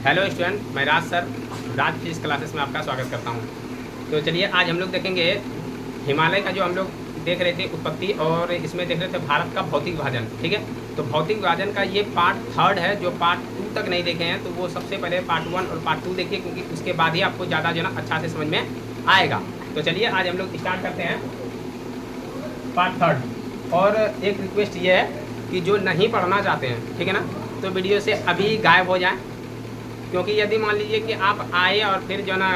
Hello student, मैं राज sir राज physics classes में आपका स्वागत करता हूं। तो चलिए आज हम लोग देखेंगे हिमालय का जो हम लोग देख रहे थे उत्पत्ति, और इसमें देख रहे थे भारत का भौतिक विभाजन। ठीक है, तो भौतिक विभाजन का ये पार्ट 3 है। जो पार्ट 2 तक नहीं देखे हैं तो वो सबसे पहले पार्ट 1 और पार्ट 2 देखिए, क्योंकि उसके बाद ही आपको ज़्यादा जो ना अच्छा से समझ में आएगा। तो चलिए आज हम लोग स्टार्ट करते हैं पार्ट 3। और एक रिक्वेस्ट ये है कि जो नहीं पढ़ना चाहते हैं, ठीक है ना, तो वीडियो से अभी गायब हो जाए, क्योंकि यदि मान लीजिए कि आप आए और फिर जो ना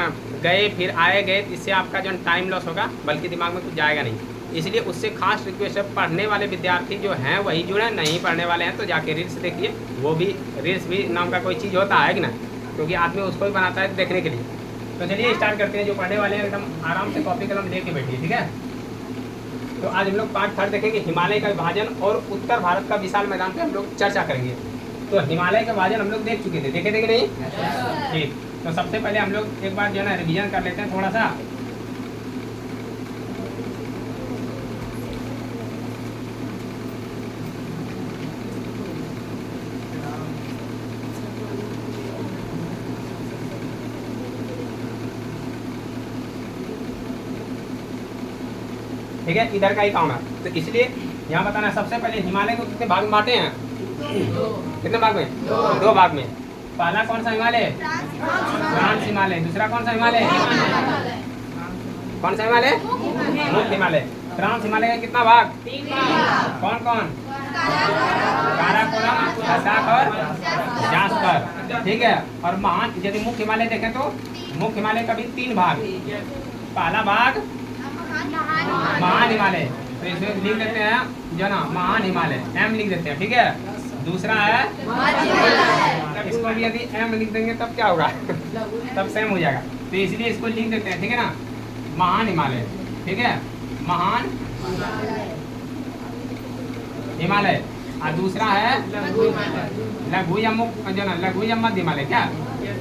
गए फिर आए गए, इससे आपका जो टाइम लॉस होगा, बल्कि दिमाग में कुछ जाएगा नहीं। इसलिए उससे खास रिक्वेस्ट है, पढ़ने वाले विद्यार्थी जो हैं वही जुड़े, नहीं पढ़ने वाले हैं तो जाके रील्स देखिए। वो भी रील्स भी नाम का कोई चीज़ होता है कि ना, क्योंकि आदमी उसको ही बनाता है देखने के लिए। तो चलिए स्टार्ट करते हैं। जो पढ़ने वाले हैं एकदम आराम से कॉपी कलम लेके बैठिए, ठीक है। तो आज हम लोग पार्ट 3 देखेंगे, हिमालय का विभाजन और उत्तर भारत का विशाल मैदान पे हम लोग चर्चा करेंगे। तो हिमालय का विभाजन हम लोग देख चुके थे, देखे थे कि नहीं? ठीक। तो सबसे पहले हम लोग एक बार जो है ना रिवीजन कर लेते हैं थोड़ा सा। ठीक है, इधर का ही काम है, तो इसलिए यहाँ बताना है। सबसे पहले हिमालय को कितने भाग में बांटे हैं? कितने भाग में? 2 भाग में। पहला कौन सा हिमालय? ट्रांस हिमालय। दूसरा कौन सा हिमालय? कौन सा हिमालय? मुख्य हिमालय। ट्रांस हिमालय का कितना भाग? 3 भाग। कौन कौन? काराकोरम, लद्दाख और जास्कर। ठीक है। और महान, यदि मुख्य हिमालय देखें तो मुख्य हिमालय का भी 3 भाग। पहला भाग महान हिमालय, तो इसमें लिख देते हैं जो ना महान हिमालय, एम लिख देते हैं, ठीक है। दूसरा है, इसको भी यदि एम लिख देंगे तब क्या होगा? तब सेम हो जाएगा, तो इसलिए इसको लिख देते हैं, ठीक है ना, महान हिमालय। ठीक है, महान हिमालय। और दूसरा है लघु या मुख्य जो ना लघु या मध्य हिमालय। क्या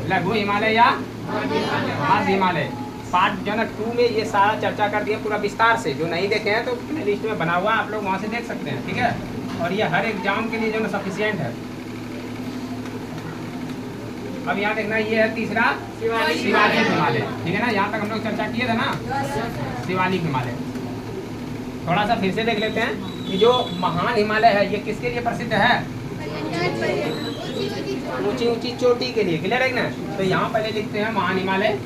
लघु हिमालय या मध्य हिमालय? पार्ट जो ना 2 में ये सारा चर्चा कर दिया पूरा विस्तार से। जो नहीं देखे हैं तो लिस्ट में बना हुआ, आप लोग वहाँ से देख सकते हैं, ठीक है। और ये हर एग्जाम के लिए जो ना सफिशिएंट है। अब यहाँ देखना, ये है तीसरा शिवालिक हिमालय, ठीक है ना। यहाँ तक हम लोग चर्चा किए थे ना, शिवालिक हिमालय। थोड़ा सा फिर से देख लेते हैं कि जो महान हिमालय है ये किसके लिए प्रसिद्ध है? ऊंची ऊंची चोटी के लिए। क्लियर है ना? तो यहाँ पहले लिखते हैं महान हिमालय।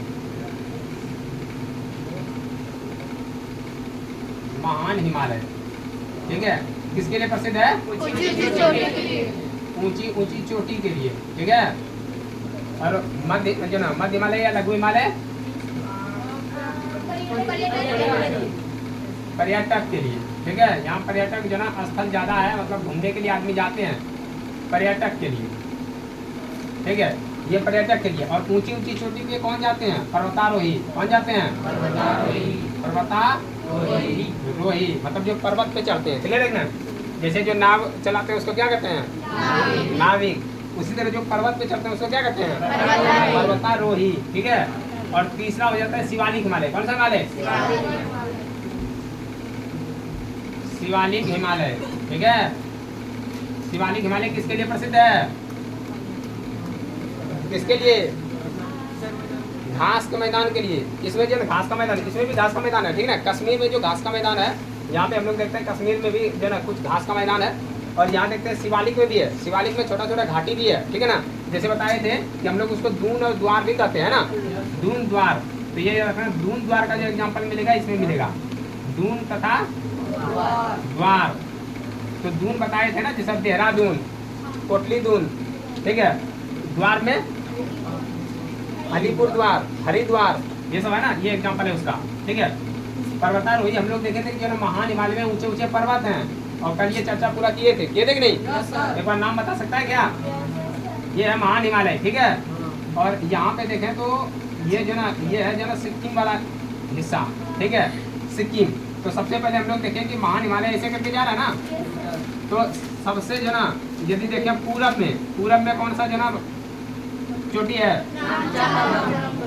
महान हिमालय, ठीक है, किसके लिए प्रसिद्ध है? ऊंची ऊंची चोटी के लिए, ठीक है। और मध्य जो ना मध्य हिमालय या लघु हिमालय पर्यटक के लिए, ठीक है। यहाँ पर्यटक जो ना स्थल ज्यादा है, मतलब घूमने के लिए आदमी जाते हैं, पर्यटक के लिए, ठीक है, ये पर्यटक के लिए। और ऊंची ऊंची चोटी पे कौन जाते हैं? पर्वतारोही। कौन जाते हैं? पर्वतारोही, मतलब जो पर्वत पे चढ़ते हैं। क्लियर है ना? जैसे जो नाव चलाते हैं उसको क्या कहते हैं? नाविक। उसी तरह जो पर्वत पे चढ़ते हैं उसको क्या कहते हैं? पर्वतारोही, ठीक है। और तीसरा हो जाता है शिवालिक हिमालय। कौन सा हिमालय? शिवालिक हिमालय, ठीक है। शिवालिक हिमालय किसके लिए प्रसिद्ध है? किसके लिए? घास के मैदान के लिए। इसमें जो घास का मैदान, इसमें भी घास का मैदान है, ठीक है ना। कश्मीर में जो घास का मैदान है, यहाँ पे हम लोग देखते हैं कश्मीर में भी जो ना कुछ घास का मैदान है। और यहाँ देखते हैं शिवालिक में भी है। शिवालिक में छोटा छोटा घाटी भी है, ठीक है ना। जैसे बताए थे कि हम लोग उसको दून और द्वार भी कहते हैं ना, दून द्वार। तो ये दून द्वार का जो एग्जाम्पल मिलेगा इसमें मिलेगा, दून तथा द्वार। तो दून बताए थे ना, जैसे देहरादून, कोटली दून, ठीक है। द्वार में अलीपुर द्वार, हरिद्वार, ये सब है ना, ये एग्जाम्पल है उसका, ठीक है। पर्वतारोही हम लोग देखे थे कि जो ना महान हिमालय में ऊंचे ऊंचे पर्वत हैं, और कल ये चर्चा पूरा किए थे कि नहीं? एक बार नाम बता सकता है क्या? ये है महान हिमालय, ठीक है। और यहाँ पे देखें तो ये जो ना ये है जो ना सिक्किम वाला हिस्सा, ठीक है, सिक्किम। तो सबसे पहले हम लोग देखें कि महान हिमालय ऐसे करके जा रहा है ना, तो सबसे जो ना यदि देखें पूरब में कौन सा जो ना चोटी है?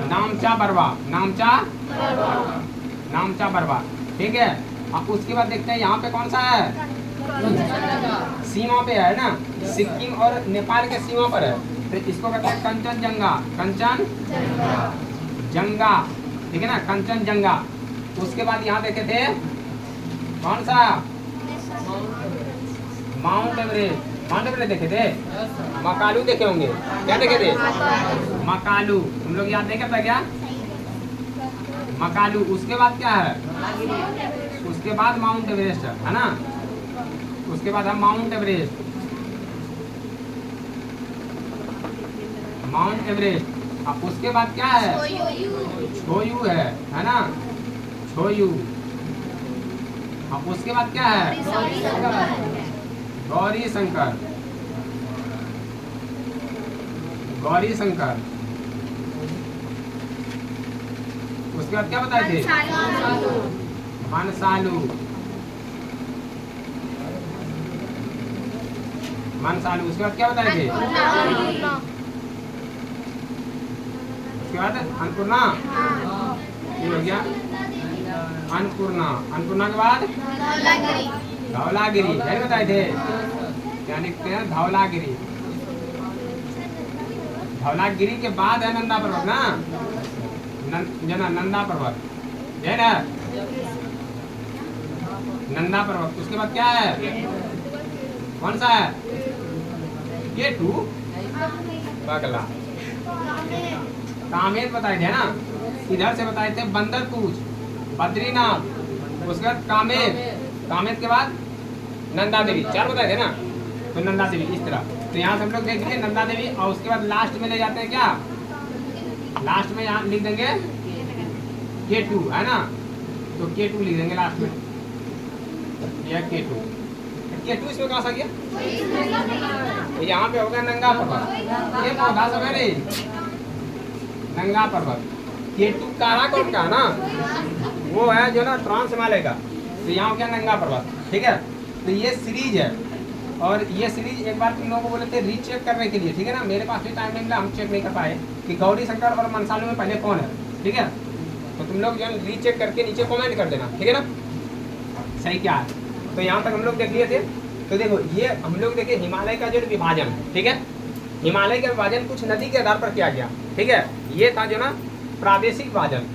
नामचा बरवा, नामचा बरवा, ठीक है। अब उसके बाद देखते हैं यहाँ पे कौन सा है? सीमा पे है ना, सिक्किम और नेपाल के सीमा पर है। तो इसको कहते हैं कंचनजंगा, कंचन जंगा, ठीक है ना, कंचनजंगा। उसके बाद यहाँ देखे थे कौन सा, माउंट एवरेस्ट, माउंट एवरेस्ट देखे थे। मकालू देखे होंगे, क्या देखे थे, मकालू, तुम लोग याद नहीं करता क्या, मकालू। उसके बाद क्या है, उसके बाद माउंट एवरेस्ट है ना, उसके बाद है माउंट एवरेस्ट, माउंट एवरेस्ट। अब उसके बाद क्या है, छोयू है ना, छोयू। अब उसके बाद क्या है, गौरी शंकर, गौरी शंकर। उसके बाद क्या बताए थे, मनसालू, मनसालू। उसके बाद क्या बताए थे, उसके बाद अन्नपूर्णा, ये हो गया अन्नपूर्णा। अन्नपूर्णा के बाद धौलागिरी, यही बताए थे, क्या लिखते हैं, धौलागिरी। धौलागिरी के बाद है नंदा पर्वत ना, जना नंदा पर्वत, है ना, नंदा पर्वत। उसके बाद क्या है, कौन सा है, केटू, पगला, कामेत बताए थे ना, इधर से बताए थे बंदरपूछ, बद्रीनाथ। उसके बाद कामेत, कामेत के बाद नंदा देवी, 4 बताए थे ना, तो नंदा देवी इस तरह। तो यहाँ से हम लोग देख लिए नंदा देवी, और उसके बाद लास्ट में ले जाते हैं क्या, लास्ट में यहाँ लिख देंगे केटू, है ना, तो केटू लिख देंगे लास्ट में, यह केटू। केटू इसमें कहाँ सा गया, तो यहाँ पे होगा नंगा पर्वत, ये पौधा सब है नहीं, नंगा पर्वत। केटू काराकोरम का ना, वो है जो ना ट्रांस हिमालय का, तो यहाँ हो गया नंगा पर्वत, ठीक है। तो ये सीरीज है, और ये सीरीज एक बार तुम लोगों को बोले थे रीचेक करने के लिए, ठीक है ना, मेरे पास भी टाइम नहीं मिला, हम चेक नहीं कर पाए कि गौरी शंकर और मनसालू में पहले कौन है, ठीक है। तो तुम लोग जो है रीचेक करके नीचे कमेंट कर देना, ठीक है ना, सही क्या है। तो यहाँ तक हम लोग देख लिए थे। तो देखो ये हम लोग देखे हिमालय का जो विभाजन, ठीक है, हिमालय का विभाजन कुछ नदी के आधार पर किया गया, ठीक है, ये था जो ना प्रादेशिक विभाजन।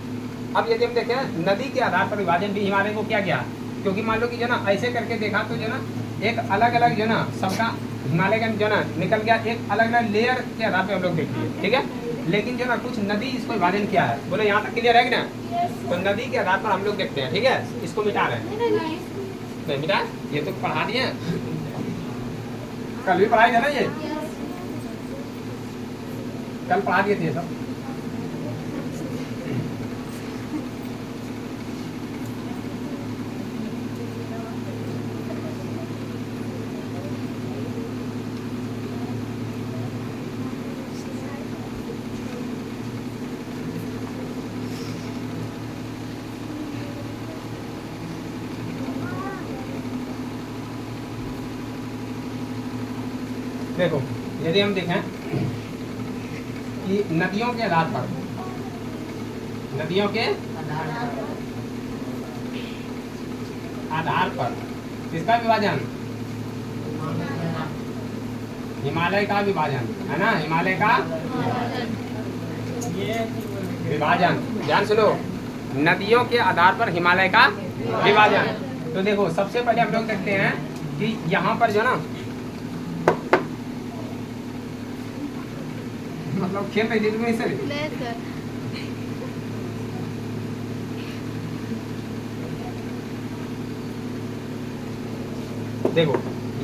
अब यदि हम देखें नदी के आधार पर विभाजन भी हिमालय को किया गया, क्योंकि मान लो कि जो ना ऐसे करके देखा तो जो ना एक अलग अलग जो ना सबका हिमालय का जो ना निकल गया, एक अलग अलग लेयर के आधार पे हम लोग देख लिए, ठीक है। लेकिन जो ना कुछ नदी इसको विभाजन किया है, बोले यहाँ तक क्लियर है कि ना, तो नदी के आधार पर हम लोग देखते हैं, ठीक है। इसको मिटा रहे हैं, नहीं मिटा, ये तो पढ़ा दिए, कल भी पढ़ाई था ना, ये कल पढ़ा दिए थे सब। देखो यदि हम देखें कि नदियों के आधार पर, नदियों के आधार पर किसका विभाजन, हिमालय का विभाजन, है ना, हिमालय का विभाजन। ध्यान सुनो, नदियों के आधार पर हिमालय का विभाजन। तो देखो सबसे पहले हम लोग देखते हैं कि यहाँ पर जो ना मतलब खेल रही थी सर, देखो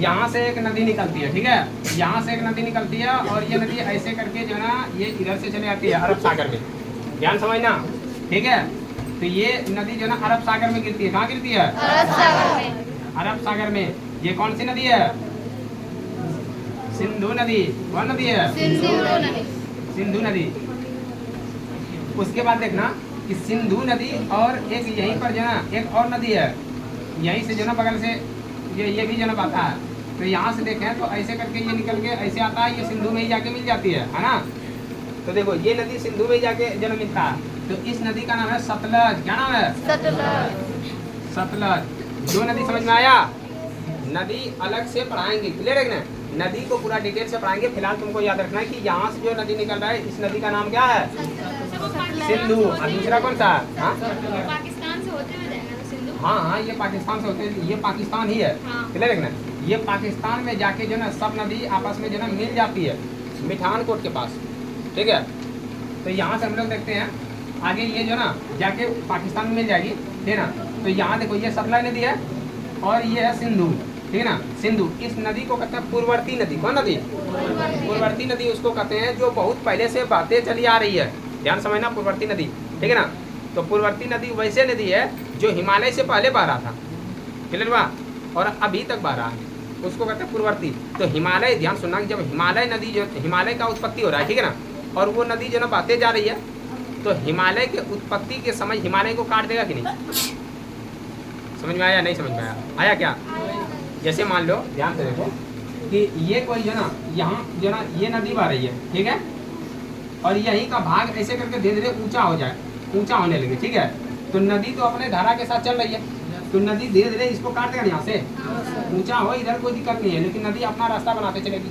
यहाँ से एक नदी निकलती है, ठीक है, यहाँ से एक नदी निकलती है, और ये नदी ऐसे करके जो ना ये इधर से चले जाती है अरब सागर में, ध्यान समझना, ठीक है। तो ये नदी जो ना अरब सागर में गिरती है, कहाँ गिरती है, अरब सागर में, अरब सागर में। ये कौन सी नदी है, सिंधु नदी, कौन नदी है, सिंधु नदी। उसके बाद देखना कि सिंधु नदी और एक यहीं पर जो ना एक और नदी है, यहीं से जो ना बगल से ये भी जो ना आता है। तो यहाँ से देखें तो ऐसे करके ये निकल के ऐसे आता है, ये सिंधु में ही जाके मिल जाती है ना। तो देखो ये नदी सिंधु में जाके जन्म मिलता है। तो इस नदी का नाम है सतलज। क्या नाम है, सतलज। जो नदी समझ में आया, नदी अलग से पढ़ाएंगे, क्लियर है ना। नदी को पूरा डिटेल से पढ़ाएंगे। फिलहाल तुमको याद रखना है कि यहाँ से जो नदी निकल रहा है इस नदी का नाम क्या है? सिंधु। और दूसरा कौन सा? हाँ पाकिस्तान से होते हुए जाएगा ना सिंधु। हाँ हाँ, ये पाकिस्तान से होते, ये पाकिस्तान ही है। क्लियर रखना, ये पाकिस्तान में जाके जो ना सब नदी आपस में जो ना मिल जाती है मिठानकोट के पास। ठीक है, तो यहाँ से हम लोग देखते हैं आगे, ये जो ना जाके पाकिस्तान में मिल जाएगी, ठीक है ना। तो यहाँ देखो ये सतलज नदी है और ये है सिंधु, ठीक है ना। सिंधु, इस नदी को कहते हैं पूर्ववर्ती नदी। कौन नदी? पूर्ववर्ती नदी उसको कहते हैं, जो बहुत पहले से बहते चली आ रही है। ध्यान समझना, पूर्ववर्ती नदी, ठीक है ना। तो पूर्ववर्ती नदी वैसे नदी है जो हिमालय से पहले बह रहा था, क्लियर हुआ, और अभी तक बह रहा है, उसको कहते हैं पूर्ववर्ती। तो हिमालय, ध्यान सुनना, जब हिमालय नदी जो हिमालय का उत्पत्ति हो रहा है, ठीक है ना, और वो नदी जो ना बहते जा रही है, तो हिमालय के उत्पत्ति के समय हिमालय को काट देगा कि नहीं? समझ में आया? नहीं समझ में आया? आया क्या? जैसे मान लो, ध्यान से देखो कि ये कोई जो ना यहाँ जो ना ये नदी बह रही है, ठीक है, और यही का भाग ऐसे करके धीरे धीरे ऊंचा हो जाए, ऊंचा होने लगे, ठीक है। तो नदी तो अपने धारा के साथ चल रही है, तो नदी धीरे धीरे इसको काट देगा यहाँ से, ऊंचा हो, इधर कोई दिक्कत नहीं है, लेकिन नदी अपना रास्ता बनाते चलेगी,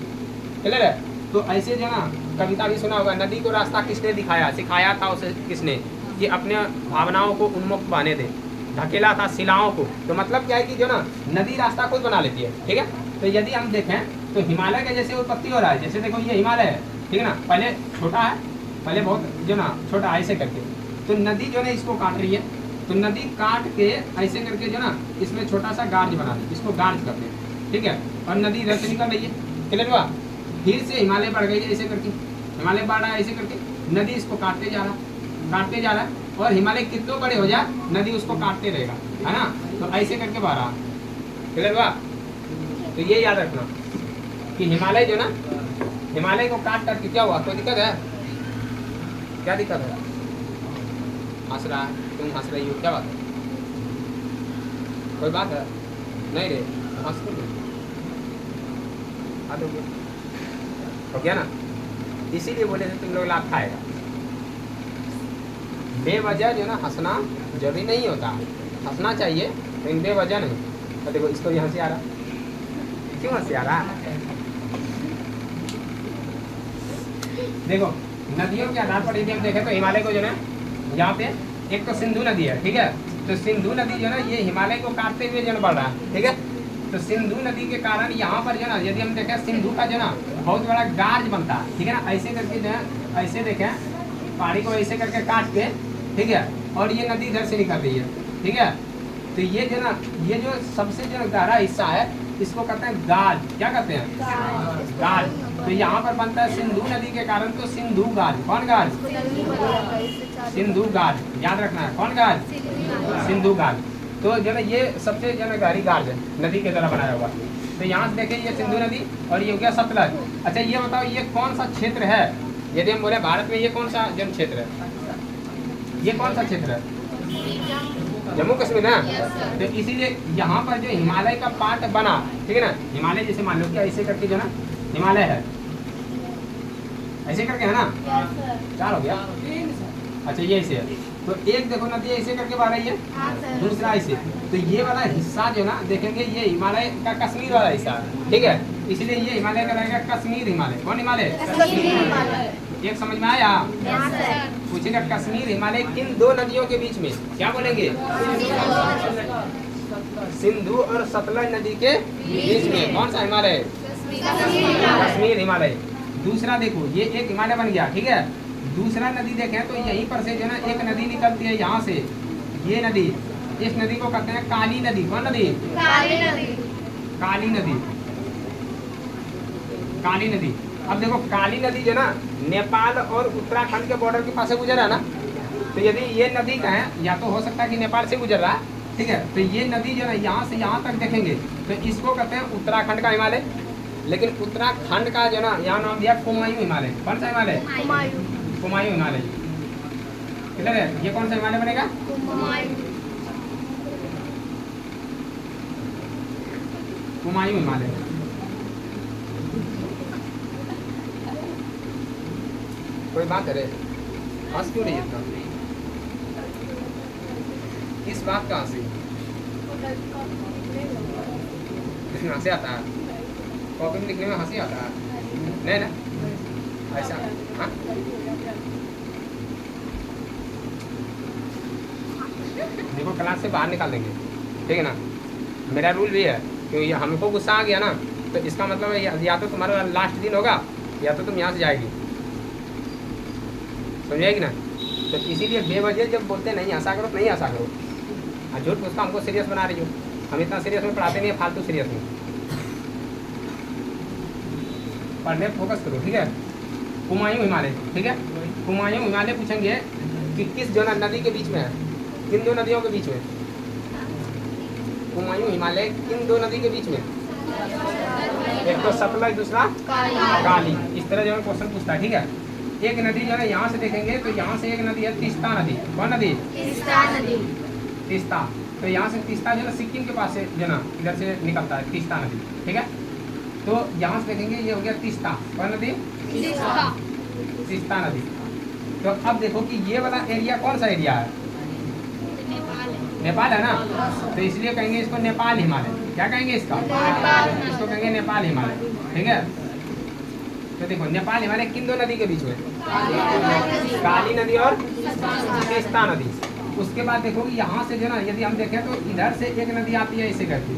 क्लियर है। तो ऐसे जो ना कविता भी सुना होगा, नदी को रास्ता किसने दिखाया, सिखाया था उसे किसने, कि अपने भावनाओं को उन्मुक्त बहने दे, धकेला था शिलाओं को। तो मतलब क्या है कि जो ना नदी रास्ता खुद बना लेती है, ठीक है। तो यदि हम देखें तो हिमालय के जैसे उत्पत्ति हो रहा है, जैसे देखो ये हिमालय है, ठीक है ना, पहले छोटा है, पहले बहुत जो ना छोटा ऐसे करके, तो नदी जो है इसको काट रही है, तो नदी काट के ऐसे करके जो ना इसमें छोटा सा गार्ज बना दी, इसको गार्ज करते हैं, ठीक है, और नदी इधर से निकल रही है, क्लियर हुआ। फिर से हिमालय बढ़ गई ऐसे करके, हिमालय बढ़ रहा है ऐसे करके, नदी इसको काटते जा रहा, काटते जा रहा है, और हिमालय कितने बड़े हो जाए नदी उसको काटते रहेगा, है ना। तो ऐसे करके बह रहा, क्लियर हुआ। तो ये याद रखना कि हिमालय जो ना, हिमालय को काट करके क्या हुआ, कोई दिक्कत है? क्या दिक्कत है? हंस रहा है, तुम हंस रही हो, क्या बात है? कोई बात है? नहीं रे, हंस क्यों रही? आ दोगे, हो गया ना। इसीलिए बोले थे तुम लोग लाभ खाएगा। बेवजह जो ना हंसना जरूरी नहीं होता, हंसना चाहिए लेकिन बेवजह नहीं। तो देखो इसको यहाँ से आ रहा, क्यों हंसी आ रहा? देखो नदियों के आधार पर यदि हम देखें तो हिमालय को जो है यहाँ पे एक तो सिंधु नदी है, ठीक है, तो सिंधु नदी जो है ना ये हिमालय को काटते हुए जो बढ़ रहा है, ठीक है। तो सिंधु नदी के कारण यहाँ पर जो ना यदि हम देखें सिंधु का जो ना बहुत बड़ा गार्ज बनता है, ठीक है ना, ऐसे करके जो है ऐसे देखें पहाड़ी को ऐसे करके काट के, ठीक है, और ये नदी इधर से निकल रही है, ठीक है। तो ये जो ना ये जो सबसे जो गहरा हिस्सा है इसको कहते हैं गार्ज, क्या कहते हैं? गार्ज। तो यहाँ पर बनता है सिंधु नदी के कारण तो सिंधु गार्ज। कौन गार्ज? सिंधु गार्ज, याद रखना है, कौन गार्ज? सिंधु गार्ज। तो जो ना ये सबसे जो ना गहरी गार्ज है नदी के द्वारा बनाया हुआ। तो यहाँ से देखें ये सिंधु नदी और ये हो गया सतलज। अच्छा ये बताओ ये कौन सा क्षेत्र है, यदि हम बोले भारत में ये कौन सा जन क्षेत्र है, ये कौन सा क्षेत्र है? जम्मू कश्मीर ना। तो इसीलिए यहाँ पर जो हिमालय का पार्ट बना, ठीक है ना, हिमालय जैसे मान लो क्या ऐसे करके जो ना हिमालय है ऐसे करके, है ना, चार हो गया। अच्छा ये ऐसे है, तो एक देखो नदी ऐसे करके बह रही है, दूसरा ऐसे, तो ये वाला हिस्सा जो ना देखेंगे ये हिमालय का कश्मीर वाला हिस्सा है, ठीक है, इसलिए ये हिमालय का रहेगा कश्मीर हिमालय। कौन हिमालय? एक समझ में आया? पूछेगा कश्मीर हिमालय किन दो नदियों के बीच में, क्या बोलेंगे? सिंधु और सतलज नदी के बीच में कौन सा हिमालय? कश्मीर हिमालय। दूसरा देखो ये एक हिमालय बन गया, ठीक है, दूसरा नदी देखें तो यहीं पर से जो ना एक नदी निकलती है यहाँ से, ये नदी, इस नदी को कहते हैं काली नदी। कौन नदी? काली नदी। काली नदी, काली नदी। अब देखो काली नदी जो ना नेपाल और उत्तराखंड के बॉर्डर के पास से गुजर रहा है ना, तो यदि ये नदी का है या तो हो सकता है कि नेपाल से गुजर रहा है, ठीक है, तो ये नदी जो है यहाँ से यहाँ तक देखेंगे तो इसको कहते हैं उत्तराखंड का हिमालय। लेकिन उत्तराखंड का जो ना यहाँ नाम दिया कुमायूं हिमालय। कौन सा हिमालय? कुमायूं हिमालय, क्लियर है। ये कौन सा हिमालय बनेगा? कुमायूं हिमालय। कोई बात है रे, हंस क्यों रही है इतना? किस बात का हंसी? हंसी आता है? कॉपी में लिखने में हंसी आता है नहीं ना ऐसा। हाँ देखो क्लास से बाहर निकाल देंगे, ठीक है ना। मेरा रूल भी है कि ये हमको गुस्सा आ गया ना तो इसका मतलब है या तो तुम्हारा लास्ट दिन होगा या तो तुम यहाँ से जाएगी, समझेगी ना। तो इसीलिए बेवजह जब बोलते नहीं हंसा करो तो नहीं हंसा करो। और झूठ पूछता हमको सीरियस बना रही हो, हम इतना सीरियस में पढ़ाते नहीं है, फालतू सीरियस में पढ़ने फोकस करो, ठीक है। हुमायूं हिमालय, ठीक है। हुमायूं हिमालय पूछेंगे कि किस जो नदी के बीच में है, किन दो नदियों के बीच में। हुमायूं हिमालय किन दो नदी के बीच में, एक तो सतलज दूसरा काली। इस तरह जो है क्वेश्चन पूछता है, ठीक है। एक नदी जो है यहाँ से देखेंगे तो यहाँ से एक नदी है तीस्ता नदी। कौन नदी? तीस्ता। तो यहाँ से तीस्ता जो है सिक्किम के पास से जो ना इधर से निकलता है तीस्ता नदी, ठीक है। तो यहाँ से देखेंगे ये हो गया तीस्ता। कौन नदी? तीस्ता नदी। तो अब देखो कि ये वाला एरिया कौन सा एरिया है? नेपाल है ना, तो इसलिए कहेंगे इसको नेपाल हिमालय। क्या कहेंगे इसका? इसको कहेंगे नेपाल हिमालय, ठीक है। तो देखो नेपाल हिमालय किन दो नदी के बीच में? काली नदी और तीस्ता नदी। उसके बाद देखो कि यहाँ से जो ना यदि हम देखें तो इधर से एक नदी आती है ऐसे करके,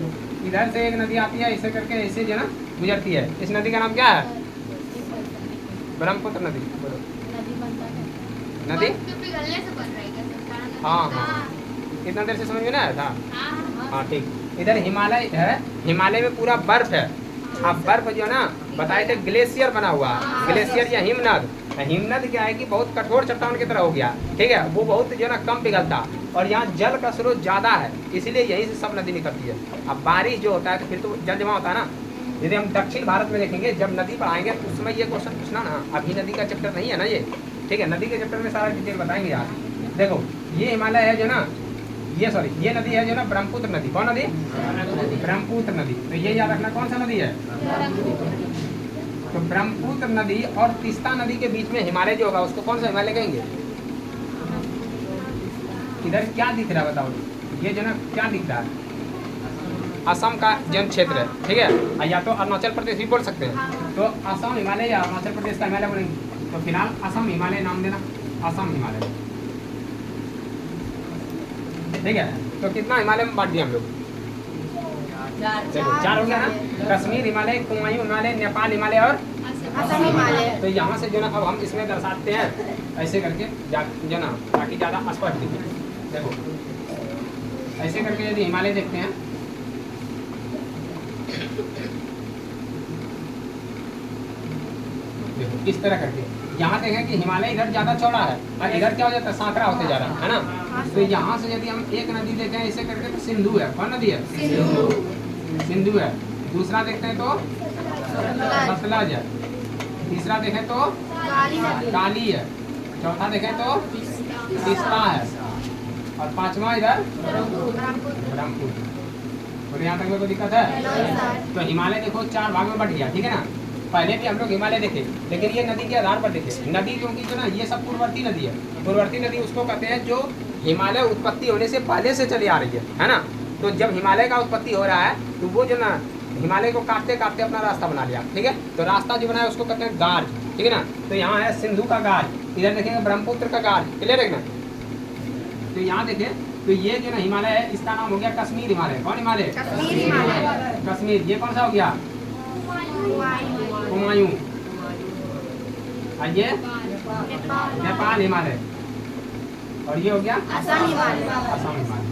इधर से एक नदी आती है ऐसे करके, ऐसे जो ना गुजरती है। इस नदी का नाम क्या है? ब्रह्मपुत्र नदी। नदी हाँ हाँ, इतना देर से समझ में ना आया था? हाँ ठीक। इधर हिमालय है, हिमालय में पूरा बर्फ है। अब बर्फ जो है ना बताए थे ग्लेशियर बना हुआ, ग्लेशियर या हिमनद। हिमनद क्या है कि बहुत कठोर चट्टान की तरह हो गया, ठीक है। वो बहुत जो है ना कम पिघलता और यहाँ जल का स्रोत ज़्यादा है, इसलिए यहीं से सब नदी निकलती है। अब बारिश जो होता है तो फिर तो जल जमा होता है ना। यदि हम दक्षिण भारत में देखेंगे जब नदी पर आएंगे तो उसमें ये क्वेश्चन पूछना ना, अभी नदी का चैप्टर नहीं है ना ये, ठीक है। नदी के चैप्टर में सारा डिटेल बताएंगे यार। देखो ये हिमालय है जो ना, ये सॉरी ये नदी है जो ना ब्रह्मपुत्र नदी। कौन नदी? ब्रह्मपुत्र नदी। तो ये याद रखना कौन सा नदी है? तो ब्रह्मपुत्र नदी और तीस्ता नदी के बीच में हिमालय जो होगा उसको कौन सा हिमालय कहेंगे? इधर क्या दिख रहा है बताओ? ये जो ना क्या दिख रहा है? असम का जन क्षेत्र है, ठीक है। या तो अरुणाचल प्रदेश भी बोल सकते हैं। तो असम हिमालय या अरुणाचल प्रदेश का हिमालय बोलेंगे। तो फिलहाल असम हिमालय नाम देना, असम हिमालय, ठीक है। तो कितना हिमालय में बांट दिया हम लोग? चार हो गया ना। कश्मीर हिमालय, कुमायूं हिमालय, नेपाल हिमालय और असम हिमालय। तो यहाँ से जो ना अब हम इसमें दर्शाते हैं ऐसे करके जो ना ताकि ज़्यादा स्पष्ट दिखे। देखो ऐसे करके यदि हिमालय देखते हैं देखो इस तरह करके यहाँ देखें कि हिमालय इधर ज़्यादा चौड़ा है और इधर क्या हो जाता है सांकड़ा होते जा रहा है ना। तो यहाँ से यदि हम एक नदी देखें ऐसे करके तो सिंधु है। कौन नदी है? सिंधु है। दूसरा देखते हैं तो सतलज है। तीसरा देखें तो काली है। चौथा देखें तो तीस्ता है और पांचवा इधर ब्रह्मपुत्र। और यहाँ तक में कोई दिक्कत है? तो हिमालय देखो चार भाग में बट गया, ठीक है ना। पहले भी हम लोग हिमालय देखे लेकिन ये नदी के आधार पर देखे। नदी क्योंकि जो ना ये सब पूर्ववर्ती नदी है। पूर्ववर्ती नदी उसको कहते हैं जो हिमालय उत्पत्ति होने से पहले से चली आ रही है ना। तो जब हिमालय का उत्पत्ति हो रहा है तो वो जो ना हिमालय को काटते काटते अपना रास्ता बना लिया, ठीक है। तो रास्ता जो बनाया उसको कहते हैं गार्ज, ठीक है ना। तो यहाँ है सिंधु का गार्ज, इधर देखेंगे ब्रह्मपुत्र का गार्ज, क्लियर है ना। तो यहाँ देखें तो ये जो ना हिमालय है इसका नाम हो गया कश्मीर हिमालय। कौन हिमालय? कश्मीर। ये कौन सा हो गया? हुमायूं। और ये नेपाल हिमालय और ये हो गया असम हिमालय।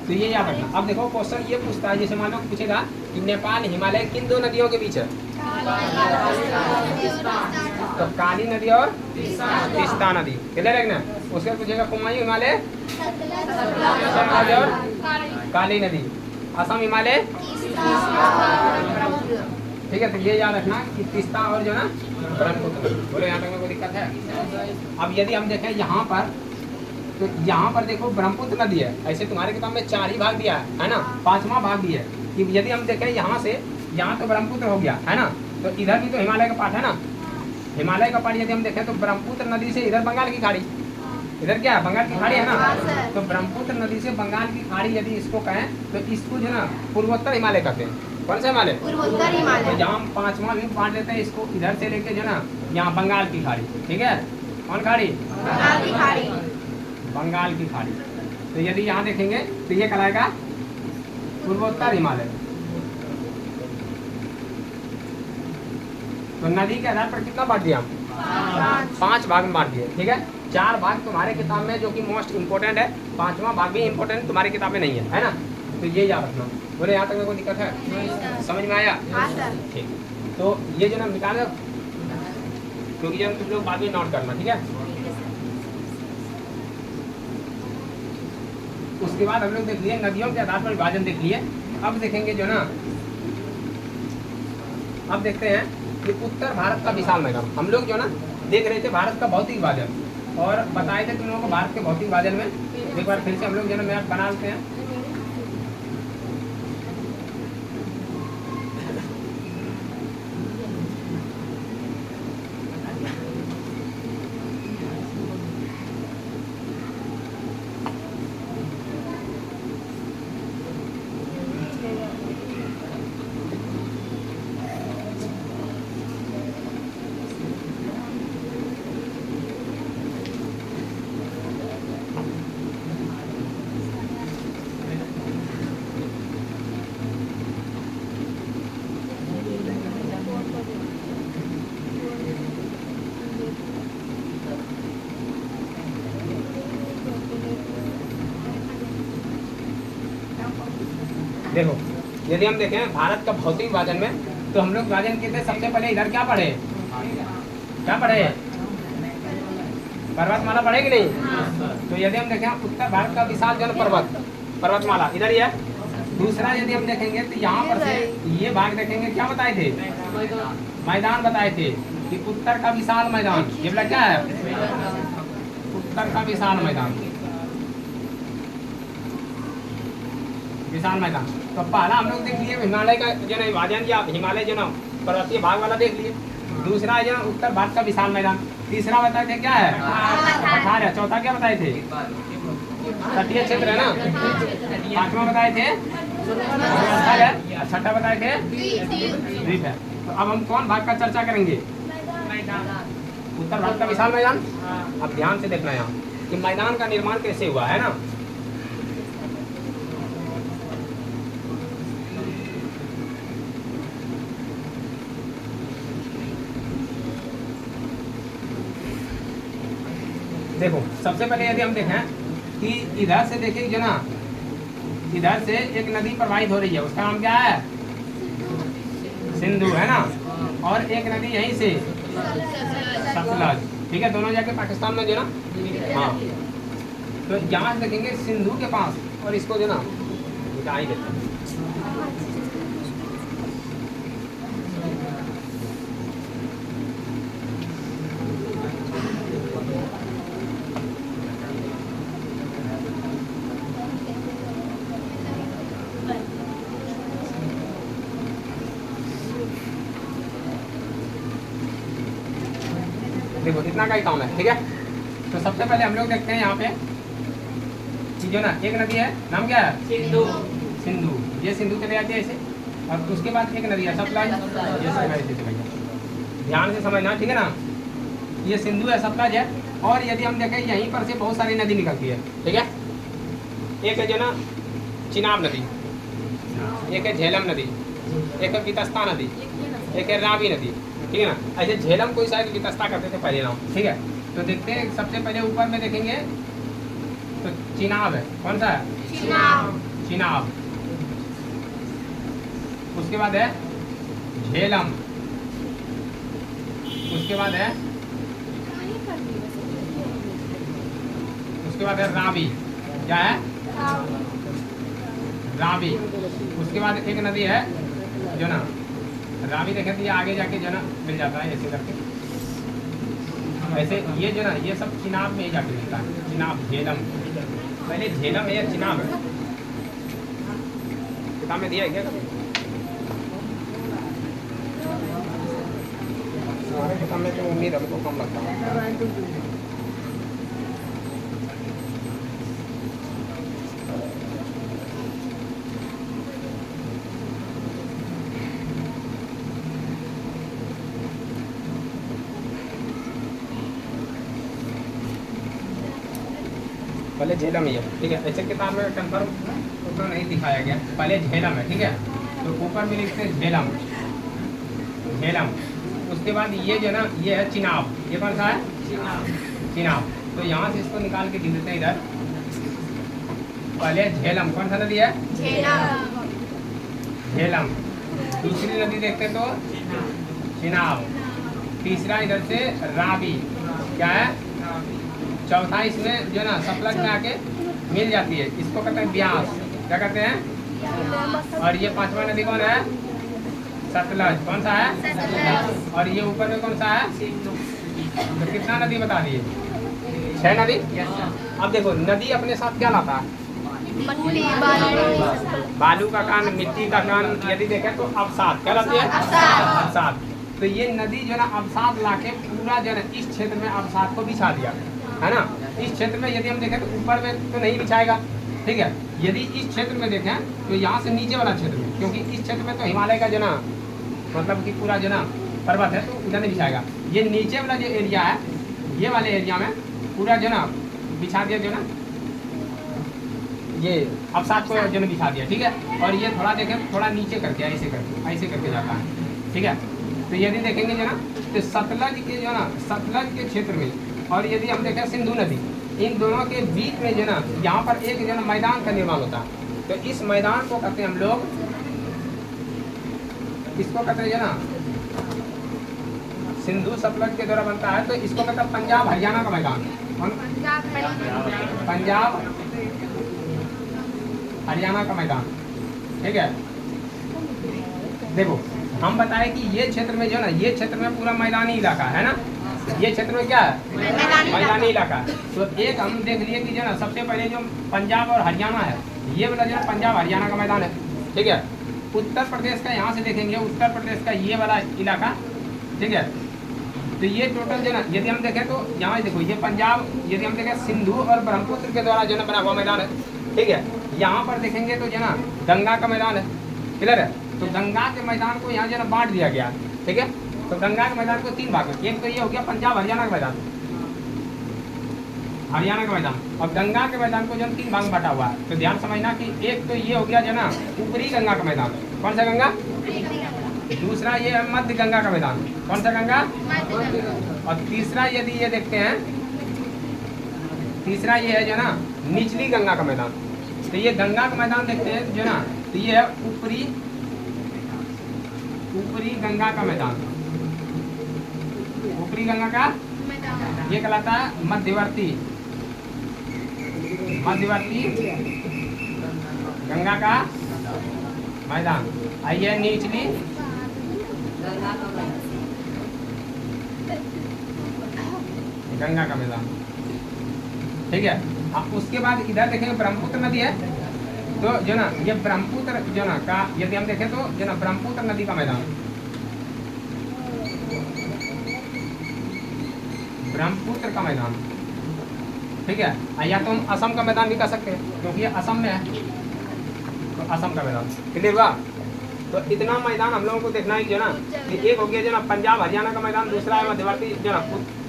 तो ये याद रखना। अब देखो क्वेश्चन ये पूछता है, जैसे मान लो पूछेगा कि नेपाल हिमालय किन दो नदियों के बीच है? तो काली नदी और तीस्ता नदी, क्लियर है ना। उसके पूछेगा हुमायूं हिमालय और काली नदी, असम हिमालय, ठीक है। तो ये याद रखना कि तीस्ता और जो ना ब्रह्मपुत्र। बोलो यहाँ तक में कोई दिक्कत है? अब यदि हम देखें यहाँ पर तो यहाँ पर देखो ब्रह्मपुत्र नदी है। ऐसे तुम्हारे किताब में 4 ही भाग दिया है ना, 5वां भाग भी है कि यदि हम देखें यहाँ से यहाँ तो ब्रह्मपुत्र हो गया है ना। तो इधर भी तो हिमालय का पार्ट है ना। हिमालय का पार्ट यदि हम देखें तो ब्रह्मपुत्र नदी से इधर बंगाल की खाड़ी, इधर क्या है? बंगाल की खाड़ी है ना। तो ब्रह्मपुत्र नदी से बंगाल की खाड़ी यदि इसको कहें तो इसको जो ना पूर्वोत्तर हिमालय कहते हैं। कौन सा हिमालय? पूर्वोत्तर तो हिमालय। जहाँ हम पांचवा भी बांट लेते हैं इसको, इधर से लेके जो ना यहाँ बंगाल की खाड़ी, ठीक है। कौन खाड़ी? बंगाल की खाड़ी। बंगाल की खाड़ी। तो यदि यहाँ देखेंगे तो ये कहलाएगा पूर्वोत्तर हिमालय। तो नदी के आधार पर कितना बांट दिया हम? 5 भाग में बांट दिए, ठीक है। 4 भाग तुम्हारे किताब में जो कि मोस्ट इम्पोर्टेंट है, 5वां भाग भी इम्पोर्टेंट तुम्हारी किताब में नहीं है ना। तो ये याद रखना। बोले यहाँ तक में कोई दिक्कत है? समझ में आया? हाँ सर। ठीक। तो ये जो ना निकाल, क्योंकि जब तुम लोग बाद में नोट करना, ठीक है। उसके बाद हम लोग देख लिए नदियों के आधार पर विभाजन देख लिए। अब देखेंगे जो ना, अब देखते हैं कि उत्तर भारत का विशाल मैदान। हम लोग जो ना देख रहे थे भारत का भौतिक विभाजन और बताए थे तुम लोगों को भारत के भौतिक विभाजन में। एक बार फिर से हम लोग जो ना मैप बना लेते हैं। देखो, यदि हम देखें भारत का भौतिक विभाजन में, तो हम लोग विभाजन किए थे सबसे पहले इधर क्या पढ़े? क्या पढ़े? पर्वतमाला पढ़े कि नहीं? तो यदि हम देखें उत्तर भारत का विशाल जन पर्वतमाला इधर ही है। दूसरा यदि हम देखेंगे तो यहाँ पर से ये भाग देखेंगे, क्या बताए थे? मैदान बताए थे कि उत्तर का विशाल मैदान। ये बोला क्या है? उत्तर का विशाल मैदान, विशाल मैदान। तो पहला हम लोग देख लिए हिमालय का जो ना विभाजन, या हिमालय जो ना पर्वतीय भाग वाला देख लिए। दूसरा है जो उत्तर भारत का विशाल मैदान। तीसरा बताए थे क्या है? पठार है। चौथा क्या बताए थे? तटीय क्षेत्र है ना। पांचवा बताए थे स्थल है। छठा बताए थे द्वीप है। तो अब हम कौन भाग का चर्चा करेंगे? उत्तर भारत का विशाल मैदान। अब ध्यान से देखना यहाँ कि मैदान का निर्माण कैसे हुआ है ना। देखो, सबसे पहले यदि हम देखें कि इधर से देखें जो ना, इधर से एक नदी प्रवाहित हो रही है, उसका नाम क्या है? सिंधु है ना। और एक नदी यहीं से सतलज, ठीक है। दोनों जाके पाकिस्तान में जो ना, हाँ। तो यहाँ से देखेंगे सिंधु के पास, और इसको जो ना मिटा ही देते हैं। देखो, इतना का ही काम है, ठीक है। तो सबसे पहले हम लोग देखते हैं यहाँ पे कि जो ना एक नदी है, नाम क्या है? सिंधु। सिंधु, ये सिंधु चले जाती है ऐसे। और उसके बाद एक नदी है सतलज, ये ऐसे चले जाए। ध्यान से समझना, ठीक है ना। ये सिंधु है, सतलज है। और यदि हम देखें यहीं पर से बहुत सारी नदी निकलती है, ठीक है। एक है जो ना चिनाब नदी, एक है झेलम नदी, एक है वितस्ता नदी, एक है रावी नदी, ठीक है ना। ऐसे झेलम कोई शायद वितस्ता करते थे पहले नाम, ठीक है। तो देखते हैं सबसे पहले ऊपर में देखेंगे तो चिनाब है। कौन सा है? चिनाब। उसके बाद है झेलम, उसके बाद है रावी। क्या है? रावी। उसके बाद एक नदी है जो ना रावी, देखें तो ये आगे जाके जो ना मिल जाता है ऐसे करके। ऐसे ये जो ना ये सब चिनाब में ही जाके मिलता है। चिनाब, झेलम। पहले झेलम है या चिनाब है? किताब में दिया है क्या? हमारे किताब में तो उम्मीद है, हमको कम लगता है। पहले झेलम ही है, ठीक है। ऐसे किताब में कंफर्म उतना नहीं दिखाया गया, पहले झेलम है, ठीक है। तो ऊपर में लिखते हैं झेलम, झेलम। उसके बाद ये जो ना ये है चिनाब, ये कौन सा है? चिनाब। तो यहाँ से इसको निकाल के लिख देते हैं इधर। पहले झेलम कौन सा नदी है? झेलम। दूसरी नदी देखते तो चिनाब। तीसरा इधर से रावी, क्या है? चौथा इसमें जो ना सतलज में आके मिल जाती है, इसको कहते हैं ब्यास, क्या कहते हैं? और ये पांचवा नदी कौन है? सतलज। कौन सा है? सतलज। और ये ऊपर में कौन सा है? तो कितना नदी बता दिए? 6 नदी। अब देखो नदी अपने साथ क्या लाता है? मट्टी, बालू, बालू का कान, मिट्टी का कान, यदि देखें तो अवसाद, क्या लाती है? अवसाद। तो ये नदी जो ना अवसाद लाके पूरा जो ना इस क्षेत्र में अवसाद को बिछा दिया, है ना। इस क्षेत्र में यदि हम देखें तो ऊपर में तो नहीं बिछाएगा, ठीक है। यदि इस क्षेत्र में देखें तो यहाँ से नीचे वाला क्षेत्र में, क्योंकि इस क्षेत्र में तो हिमालय का जो ना मतलब कि पूरा जो ना पर्वत है, तो उधर नहीं बिछाएगा। ये नीचे वाला जो एरिया है, ये वाले एरिया में पूरा जो ना बिछा दिया, जो ना ये अवसाद को जो ना बिछा दिया, ठीक है। और ये थोड़ा देखें, थोड़ा नीचे करके ऐसे करके जाता है, ठीक है। तो यदि देखेंगे जो ना तो सतलज के जो ना सतलज के क्षेत्र में, और यदि हम देखें सिंधु नदी, इन दोनों के बीच में जो ना यहाँ पर एक जो ना मैदान का निर्माण होता है। तो इस मैदान को कहते हैं हम लोग, इसको कहते हैं जो ना सिंधु सतलज के द्वारा बनता है, तो इसको कहते हैं पंजाब हरियाणा का मैदान। पंजाब हरियाणा का मैदान, ठीक है। देखो हम बताएं कि ये क्षेत्र में जो ना ये क्षेत्र में पूरा मैदानी इलाका है ना, ये क्षेत्र में क्या है? मैदानी इलाका। तो एक हम देख लिए कि जो ना सबसे पहले जो पंजाब और हरियाणा है, ये वाला जो पंजाब हरियाणा का मैदान है, ठीक है। उत्तर प्रदेश का यहाँ से देखेंगे, उत्तर प्रदेश का ये वाला इलाका, ठीक है। तो ये टोटल जो ना यदि हम देखें तो यहाँ देखो ये पंजाब, यदि हम देखें सिंधु और ब्रह्मपुत्र के द्वारा जो ना बना हुआ मैदान है, ठीक है। यहाँ पर देखेंगे तो जो ना गंगा का मैदान है, क्लियर है। तो गंगा के मैदान को यहाँ जो ना बांट दिया गया, ठीक है। तो गंगा के मैदान को 3 भाग में, एक तो ये हो गया पंजाब हरियाणा का मैदान, हरियाणा का मैदान, और गंगा के मैदान को जो 3 भाग में बांटा हुआ है। तो ध्यान समझना कि एक तो ये हो गया जो ना ऊपरी गंगा का मैदान, कौन सा गंगा? दूसरा ये है मध्य गंगा का मैदान, कौन सा गंगा? और तीसरा यदि ये देखते हैं, तीसरा ये है जो ना निचली गंगा का मैदान। तो ये गंगा का मैदान देखते हैं जो ना, तो ये है ऊपरी गंगा का मैदान, ऊपरी गंगा का ये कहलाता है मध्यवर्ती गंगा का मैदान। आइए निचली गंगा का मैदान, ठीक है। अब उसके बाद इधर देखेंगे ब्रह्मपुत्र नदी है, तो जो ना ये ब्रह्मपुत्र जो ना का यदि हम देखें तो जो ना ब्रह्मपुत्र नदी का मैदान, ब्रह्मपुत्र का मैदान, ठीक है। या तो हम असम का मैदान भी कह सकते हैं, क्योंकि ये असम में है, तो असम का मैदान, क्लियर हुआ। तो इतना मैदान हम लोगों को देखना है जो ना, एक हो गया जो ना पंजाब हरियाणा का मैदान, दूसरा है मध्यवर्ती जो ना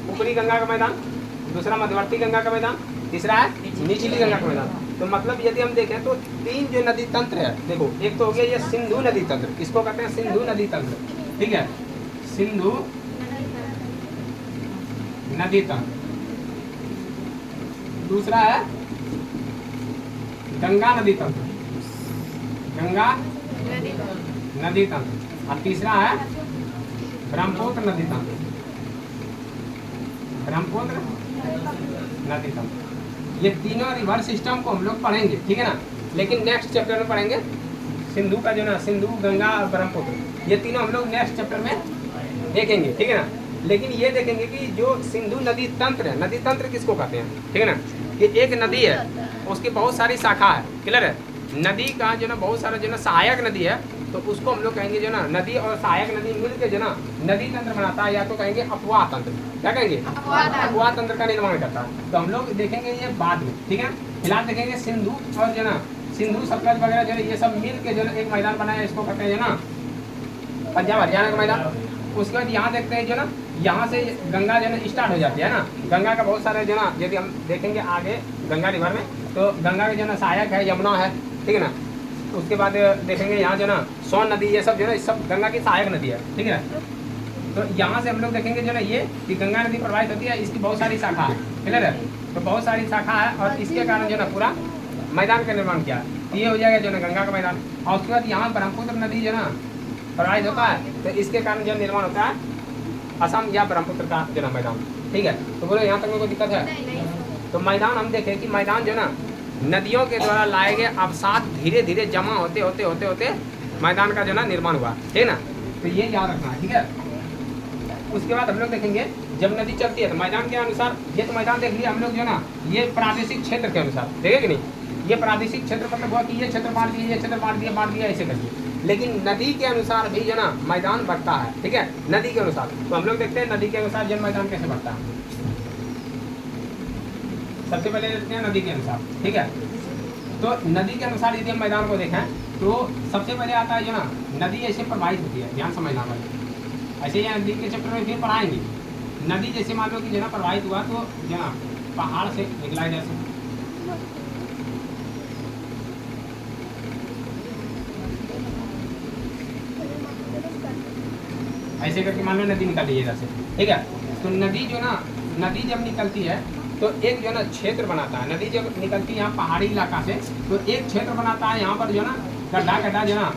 ऊपरी गंगा का मैदान, दूसरा मध्यवर्ती गंगा का मैदान, तीसरा है निचली गंगा का मैदान। तो मतलब यदि हम देखें तो 3 जो नदी तंत्र है, देखो एक तो हो गया ये सिंधु नदी तंत्र, इसको कहते हैं सिंधु नदी तंत्र, ठीक है। सिंधु नदी तंत्र, दूसरा है गंगा नदी तंत्र, गंगा नदी तंत्र, और तीसरा है ब्रह्मपुत्र नदी तंत्र, ब्रह्मपुत्र नदी तंत्र। ये तीनों रिवर सिस्टम को हम लोग पढ़ेंगे, ठीक है ना। लेकिन नेक्स्ट चैप्टर में पढ़ेंगे सिंधु का जो ना सिंधु, गंगा और ब्रह्मपुत्र, ये तीनों हम लोग नेक्स्ट चैप्टर में देखेंगे, ठीक है ना। लेकिन ये देखेंगे कि जो सिंधु नदी तंत्र है, नदी तंत्र किसको कहते हैं, ठीक है ना। ये एक नदी है, उसकी बहुत सारी शाखा है, क्लियर है। नदी का जो ना बहुत सारा जो ना सहायक नदी है, तो उसको हम लोग कहेंगे जो ना नदी और सहायक नदी मिलकर जो ना नदी तंत्र बनाता है, या तो कहेंगे अपवाह तंत्र, क्या कहेंगे? अपवाह तंत्र का निर्माण करता है। तो हम लोग देखेंगे ये बाद में, ठीक है। फिलहाल देखेंगे सिंधु और जो ना सिंधु सतलज वगैरह जो ये सब मिल के जो ना एक मैदान बनाया, इसको कहते हैं जो ना पंजाब हरियाणा का मैदान। उसके बाद यहाँ देखते हैं जो ना यहाँ से गंगा जो है ना स्टार्ट हो जाती है ना। गंगा का बहुत सारे जो ना, यदि हम देखेंगे आगे गंगा रिवर में, तो गंगा के जो ना सहायक है यमुना है, ठीक है ना। उसके बाद देखेंगे यहाँ जो ना सोन नदी, ये सब जो है सब गंगा की सहायक नदी है, ठीक है। तो यहाँ से हम लोग देखेंगे जो ना ये कि गंगा नदी प्रवाहित होती है, इसकी बहुत सारी शाखा है, क्लियर है। तो बहुत सारी शाखा है और इसके कारण जो ना पूरा मैदान का निर्माण किया। ये हो जाएगा जो ना गंगा का मैदान। और उसके बाद यहाँ ब्रह्मपुत्र नदी जो ना प्रवाहित होता है, तो इसके कारण जो निर्माण होता है असम या ब्रह्मपुत्र का जो ना मैदान, ठीक है। तो बोलो यहाँ तक में कोई दिक्कत है? तो मैदान हम देखें कि मैदान जो ना नदियों के द्वारा लाए गए अवसाद धीरे धीरे जमा होते होते होते होते मैदान का जो ना निर्माण हुआ, ठीक है ना। तो ये याद रखना है, ठीक है। उसके बाद हम लोग देखेंगे जब नदी चलती है तो मैदान के अनुसार, ये तो मैदान देख लिया हम लोग जो ना, ये प्रादेशिक क्षेत्र के अनुसार देखे कि नहीं, ये प्रादेशिक क्षेत्र मतलब हुआ कि ये क्षेत्र बांट दिया, ये क्षेत्र बांट दिया ऐसे करके। लेकिन नदी के अनुसार भी जो ना मैदान बढ़ता है, ठीक है, नदी के अनुसार। तो हम लोग देखते हैं नदी के अनुसार जन मैदान कैसे बढ़ता है। सबसे पहले देखते हैं नदी के अनुसार, ठीक है। तो नदी के अनुसार यदि हम मैदान को देखें तो सबसे पहले आता है जो ना नदी ऐसे प्रवाहित होती है, ध्यान समझना पड़ेगा। ऐसे ही नदी के चैप्टर में फिर पढ़ाएंगे। नदी जैसे मान लो कि जो ना प्रवाहित हुआ तो जो ना पहाड़ से निकला है जैसे, ऐसे करके मान लो नदी निकल रही है इधर से, ठीक है। तो नदी जो ना, नदी जब निकलती है तो एक जो ना क्षेत्र बनाता है। नदी जब निकलती है यहाँ पहाड़ी इलाका से तो एक क्षेत्र बनाता है यहाँ पर जो ना गड्ढा जो ना,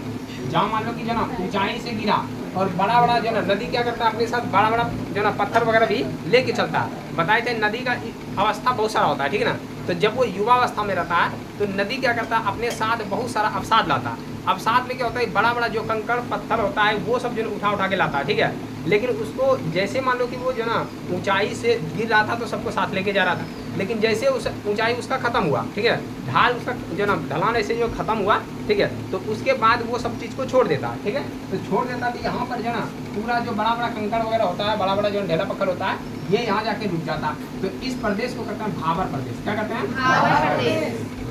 जहाँ मान लो कि जो ना ऊंचाई से गिरा और बड़ा बड़ा जो ना नदी क्या करता है अपने साथ बड़ा बड़ा जो ना पत्थर वगैरह भी लेके चलता है। बताए थे नदी का अवस्था बहुत सारा होता है, ठीक है ना। तो जब वो युवा अवस्था में रहता है तो नदी क्या करता है अपने साथ बहुत सारा अवसाद लाता है। अवसाद में क्या होता है बड़ा बड़ा जो कंकड़ पत्थर होता है वो सब जो उठा के लाता है, ठीक है। लेकिन उसको जैसे मान लो कि वो जो ना ऊंचाई से गिर रहा था तो सबको साथ लेके जा रहा था, लेकिन जैसे उस ऊंचाई उसका खत्म हुआ, ठीक है, ढाल उसका जो ना ढलान ऐसे जो खत्म हुआ, ठीक है, तो उसके बाद वो सब चीज़ को छोड़ देता है, ठीक है। तो छोड़ देता है तो यहाँ पर जो ना पूरा जो बड़ा बड़ा कंकड़ वगैरह होता है, बड़ा बड़ा जो ढेला पत्थर होता है, ये यहाँ जाके रुक जाता है। तो इस प्रदेश को कहते हैं भावर प्रदेश। क्या कहते हैं?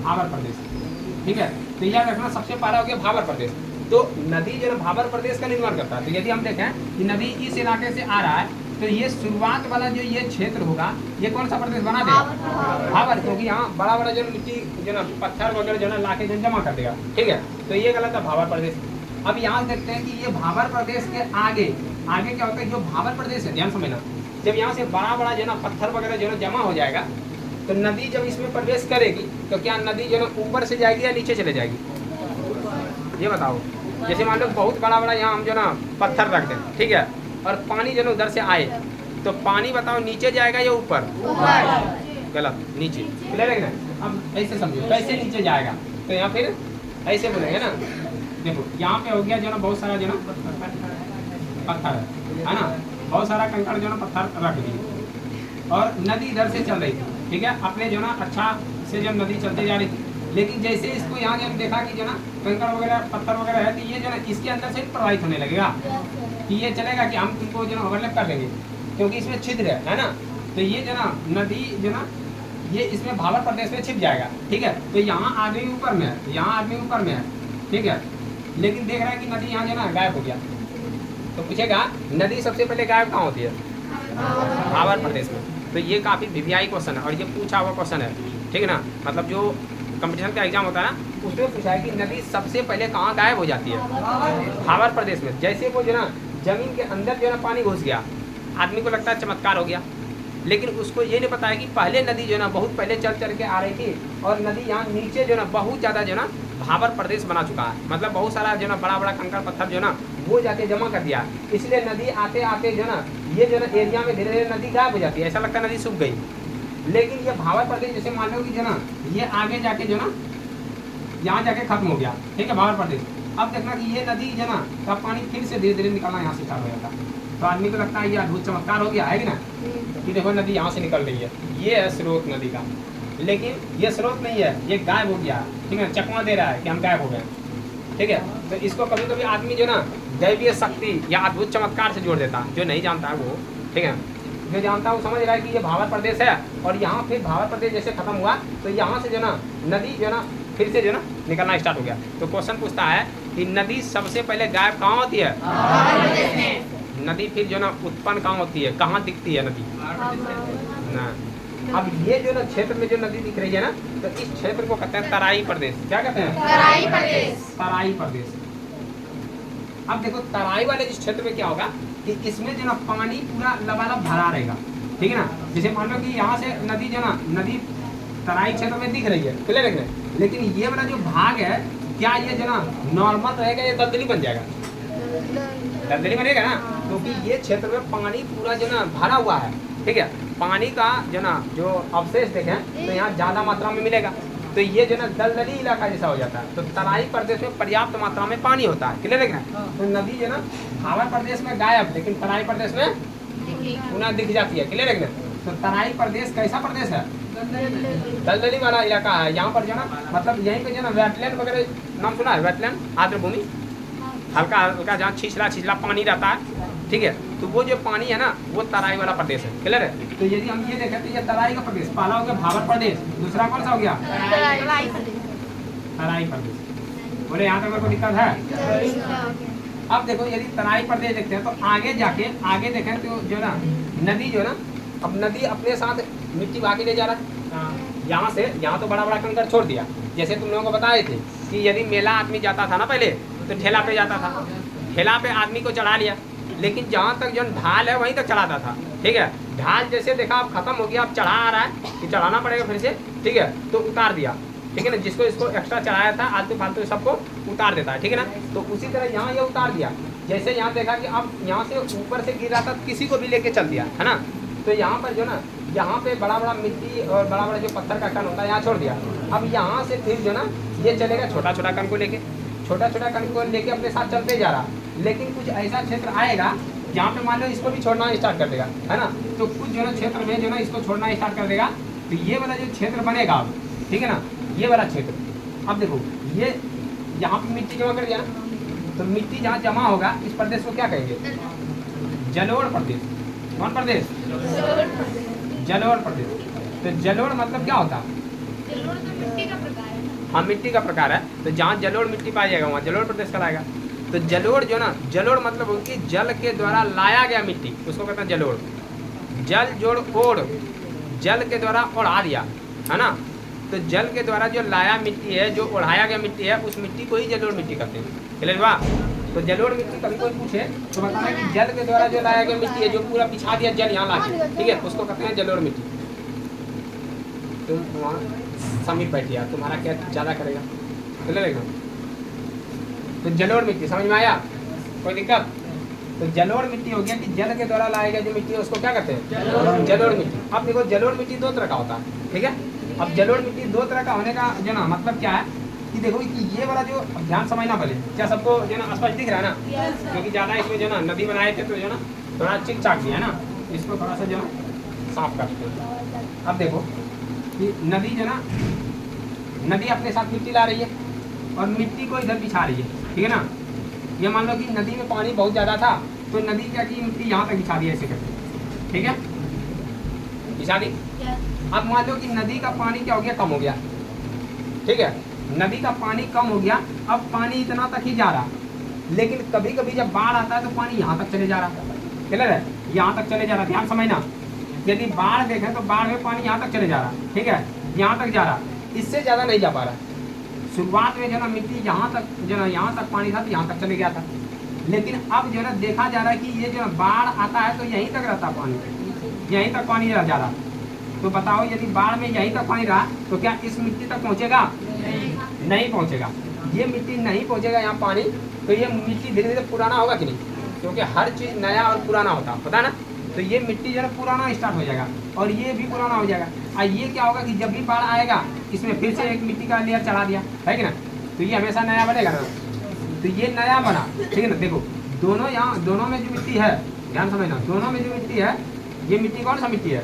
भावर प्रदेश, ठीक है। तो याद रखना सबसे पहला हो गया भावर प्रदेश। तो नदी जो है भावर प्रदेश का निर्माण करता है। तो यदि हम देखें कि नदी इस इलाके से आ रहा है तो ये शुरुआत वाला जो ये क्षेत्र होगा ये कौन सा प्रदेश बना देगा? भावर, क्योंकि यहाँ बड़ा बड़ा जो मिट्टी जो ना पत्थर वगैरह जो ना लाके जो जमा कर देगा, ठीक है। तो ये गलत है भावर प्रदेश। अब यहाँ देखते हैं कि ये भावर प्रदेश के आगे क्या होता है, जो भावर प्रदेश है, ध्यान समझना, जब यहाँ से बड़ा बड़ा जो ना पत्थर वगैरह जो ना जमा हो जाएगा तो नदी जब इसमें प्रवेश करेगी तो क्या नदी जो ना ऊपर से जाएगी या नीचे चले जाएगी? ये बताओ। जैसे मान लो बहुत बड़ा बड़ा यहाँ हम जो ना पत्थर रख दें, ठीक है, और पानी जो ना उधर से आए तो पानी बताओ नीचे जाएगा या ऊपर? गलत, नीचे। क्लियर है ना? अब ऐसे समझो कैसे नीचे जाएगा, तो यहाँ फिर ऐसे बोलेंगे ना, देखो यहाँ पे हो गया जो ना बहुत सारा जो ना पत्थर है ना, बहुत सारा कंकड़ जो ना पत्थर रख दिए और नदी इधर से चल रही थी, ठीक है, अपने जो ना अच्छा से जब नदी चलते जा रही थी, लेकिन जैसे इसको यहाँ जब देखा कि जो ना कंकड़ वगैरह पत्थर वगैरह है तो ये जो ना इसके अंदर से प्रवाहित होने लगेगा कि ये चलेगा कि हम इनको जो ना ओवरलैप कर देंगे क्योंकि इसमें छिद्र है ना। तो ये जो ना नदी जो ना ये इसमें भावर प्रदेश में छिप जाएगा, ठीक है। तो यहाँ आदमी ऊपर में है, यहाँ आदमी ऊपर में है, ठीक है, लेकिन देख रहा है कि नदी यहाँ जो ना गायब हो गया। तो पूछेगा नदी सबसे पहले गायब कहाँ होती है? भावर प्रदेश में। तो ये काफ़ी वीवीआई क्वेश्चन है और ये पूछा हुआ क्वेश्चन है, ठीक है ना। मतलब जो कंपटीशन का एग्जाम होता है ना उसमें पूछा है कि नदी सबसे पहले कहाँ गायब हो जाती है? भावर प्रदेश में। जैसे वो जो ना जमीन के अंदर जो ना पानी घुस गया, आदमी को लगता है चमत्कार हो गया, लेकिन उसको ये नहीं पता है कि पहले नदी जो ना बहुत पहले चल के आ रही थी और नदी यहाँ नीचे जो ना बहुत ज़्यादा जो ना भावर प्रदेश बना चुका है। मतलब बहुत सारा जो ना बड़ा बड़ा कंकड़ पत्थर जो ना वो जाके जमा कर दिया, इसलिए नदी आते आते जो ना ये जो ना एरिया में धीरे धीरे नदी गायब हो जाती है, ऐसा लगता है नदी सूख गई। लेकिन ये भावर प्रदेश जैसे मान लो कि जो ना ये आगे जाके जो ना यहाँ जाके खत्म हो गया, ठीक है, भावर प्रदेश। अब देखना कि ये नदी जो ना का पानी फिर से धीरे धीरे निकलना यहाँ से स्टार्ट हो जाता, तो आदमी को लगता है ये अद्भुत चमत्कार हो गया है कि ना, कि देखो नदी यहाँ से निकल रही है, ये है स्रोत नदी का। लेकिन ये स्रोत नहीं है, ये गायब हो गया, ठीक है, चकमा दे रहा है कि हम गायब हो गए, ठीक है। तो इसको कभी कभी आदमी जो ना दैवीय शक्ति या अद्भुत चमत्कार से जोड़ देता, जो नहीं जानता है वो, ठीक है, जो जानता है वो समझ रहा है कि ये भावर प्रदेश है और यहाँ फिर भावर प्रदेश जैसे खत्म हुआ तो यहाँ से जो ना नदी जो ना फिर से जो ना निकलना स्टार्ट हो गया। तो क्वेश्चन पूछता है कि नदी सबसे पहले गायब कहाँ होती है? नदी फिर जो ना उत्पन्न कहाँ होती है, कहाँ दिखती है नदी ना। अब ये जो ना क्षेत्र में जो नदी दिख रही है ना, तो इस क्षेत्र को कहते हैं तराई प्रदेश। क्या कहते हैं? तराई प्रदेश। तराई प्रदेश। अब देखो तराई वाले इस क्षेत्र में क्या होगा कि इसमें जो ना पानी पूरा लबालब भरा रहेगा, ठीक है ना। जैसे मान लो कि यहाँ से नदी जो ना नदी तराई क्षेत्र में दिख रही है, क्लियर है, लेकिन ये वाला जो भाग है क्या ये जो ना नॉर्मल रहेगा, ये दलदली बन जाएगा, दलदली बनेगा ना, क्योंकि ये क्षेत्र में पानी पूरा जो ना भरा हुआ है, ठीक है। पानी का जो ना जो अवशेष देखें तो यहाँ ज़्यादा मात्रा में मिलेगा, तो ये जो ना दलदली इलाका जैसा हो जाता है। तो तराई प्रदेश में पर्याप्त मात्रा में पानी होता है, क्लियर है ना। तो नदी जो ना भावर प्रदेश में गायब, लेकिन तराई प्रदेश में पुनः दिख जाती है, क्लियर है ना। तो तराई प्रदेश कैसा प्रदेश है? दलदली वाला इलाका है। यहाँ पर जो ना मतलब यहीं पे जो ना वेटलैंड वगैरह नाम सुना है, वेटलैंड आर्द्र भूमि, हल्का हल्का जहाँ छिछला छिछला पानी रहता है, ठीक है। तो वो जो पानी है ना वो तराई वाला प्रदेश है, क्लियर है। तो यदि हम ये देखें तो ये तराई का प्रदेश, पहला हो गया भावर प्रदेश, दूसरा कौन सा हो गया? तराई प्रदेश। बोले यहाँ तक मेरे को दिक्कत है? अब देखो यदि तराई प्रदेश देखते हैं तो आगे जाके आगे देखें तो जो ना नदी जो ना, अब नदी अपने साथ मिट्टी भागी ले जा रहा है। यहाँ से यहाँ तो बड़ा बड़ा कंकड़ छोड़ दिया, जैसे तुम लोगों को बताए थे कि यदि मेला आदमी जाता था ना पहले तो ठेला पे जाता था, ठेला पे आदमी को चढ़ा लिया, लेकिन जहाँ तक जो ढाल है वहीं तक चढ़ाता था, ठीक है। ढाल जैसे देखा अब खत्म हो गया, अब चढ़ा आ रहा है कि चढ़ाना पड़ेगा फिर से, ठीक है, तो उतार दिया, ठीक है ना। जिसको इसको एक्स्ट्रा चढ़ाया था आलतू फालतू सबको उतार देता है, ठीक है ना। तो उसी तरह यहाँ ये उतार दिया, जैसे यहाँ देखा कि अब यहाँ से ऊपर से गिर रहा था किसी को भी लेके चल दिया, है ना। तो यहाँ पर जो ना यहाँ पे बड़ा बड़ा मिट्टी और बड़ा बड़ा जो पत्थर का कण होता है यहाँ छोड़ दिया। अब यहाँ से फिर जो ना ये चलेगा छोटा छोटा कण को लेके, छोटा छोटा कण को लेके अपने साथ चलते जा रहा, लेकिन कुछ ऐसा क्षेत्र आएगा जहाँ पे मान लो इसको भी छोड़ना स्टार्ट कर देगा, है ना। तो कुछ जो ना क्षेत्र में जो ना इसको छोड़ना स्टार्ट कर देगा, तो ये वाला जो क्षेत्र बनेगा अब, ठीक है ना, ये वाला क्षेत्र। अब देखो ये यहाँ पे मिट्टी जमा कर दिया ना, तो मिट्टी जहाँ जमा होगा इस प्रदेश को क्या कहेंगे? जलोढ़ प्रदेश। कौन प्रदेश? जलोढ़ प्रदेश। तो जलोढ़ मतलब क्या होता है? हाँ मिट्टी का प्रकार है। तो जहाँ जलोढ़ मिट्टी पाया जाएगा वहाँ जलोढ़ प्रदेश कहलाएगा। तो जलोढ़ जो ना जलोढ़ मतलब उनकी जल के द्वारा लाया गया मिट्टी, उसको कहते हैं जलोढ़। जल जोड़ ओढ़, जल के द्वारा ओढ़ा दिया, है ना। तो जल के द्वारा जो लाया मिट्टी है, जो ओढ़ाया गया मिट्टी है, उस मिट्टी को ही जलोढ़ मिट्टी कहते हैं, क्लियर हुआ। तो जलोढ़ मिट्टी कभी कोई पूछे तो बताना कि जल के द्वारा जो लाया गया मिट्टी है, जो पूरा बिछा दिया जल यहाँ लाके, ठीक है, उसको कहते हैं जलोढ़ मिट्टी। तुम वहाँ समीप बैठिए, तुम्हारा क्या ज़्यादा करेगा, क्लियर है। तो जलोढ़ मिट्टी समझ में आया? कोई दिक्कत? तो जलोढ़ मिट्टी हो गया कि जल के द्वारा लाया गया जो मिट्टी है उसको क्या कहते हैं? जलोढ़ मिट्टी। अब देखो जलोढ़ मिट्टी दो तरह का होता है, ठीक है। अब जलोढ़ मिट्टी दो तरह का होने का जो ना मतलब क्या है कि देखो कि ये वाला जो ध्यान समझना पहले, क्या सबको जो ना स्पष्ट दिख रहा है ना? क्योंकि ज़्यादा इसमें जो ना नदी बनाए थे तो जो ना थोड़ा चिक चाक दिया है ना, इसको थोड़ा सा जो ना साफ करते हैं। अब देखो कि नदी जो ना नदी अपने साथ मिट्टी ला रही है और मिट्टी को इधर बिछा रही है, ठीक है ना। ये मान लो कि नदी में पानी बहुत ज़्यादा था तो नदी क्या की मिट्टी यहाँ तक बिछा दी ऐसे करके, ठीक है, बिछा दी। अब मान लो कि नदी का पानी क्या हो गया? कम हो गया, ठीक है, नदी का पानी कम हो गया। अब पानी इतना तक ही जा रहा, लेकिन कभी कभी जब बाढ़ आता है तो पानी यहाँ तक चले जा रहा, क्लियर है, यहाँ तक चले जा रहा। ध्यान समझना, यदि बाढ़ देखें तो बाढ़ में पानी यहाँ तक चले जा रहा, ठीक है, यहाँ तक जा रहा, इससे ज़्यादा नहीं जा पा रहा। शुरुआत में जो ना मिट्टी यहाँ तक जो ना यहाँ तक पानी था तो यहाँ तक चले गया था, लेकिन अब जो ना देखा जा रहा है कि ये जो बाढ़ आता है तो यहीं तक रहता पानी, यहीं तक पानी रह जा रहा। तो बताओ यदि बाढ़ में यहीं तक पानी रहा तो क्या इस मिट्टी तक पहुँचेगा? नहीं पहुँचेगा। ये मिट्टी नहीं पहुँचेगा यहाँ पानी, तो ये मिट्टी धीरे धीरे पुराना होगा कि नहीं? क्योंकि हर चीज़ नया और पुराना होता है, पता ना। तो ये मिट्टी जो है पुराना स्टार्ट हो जाएगा और ये भी पुराना हो जाएगा। और ये क्या होगा कि जब भी बाढ़ आएगा इसमें फिर से एक मिट्टी का लेयर चढ़ा दिया है कि ना, तो ये हमेशा नया बनेगा ना। तो ये नया बना, ठीक है ना। देखो दोनों यहाँ दोनों में जो मिट्टी है, ध्यान समझना, दोनों में जो मिट्टी है, ये मिट्टी कौन सा मिट्टी है?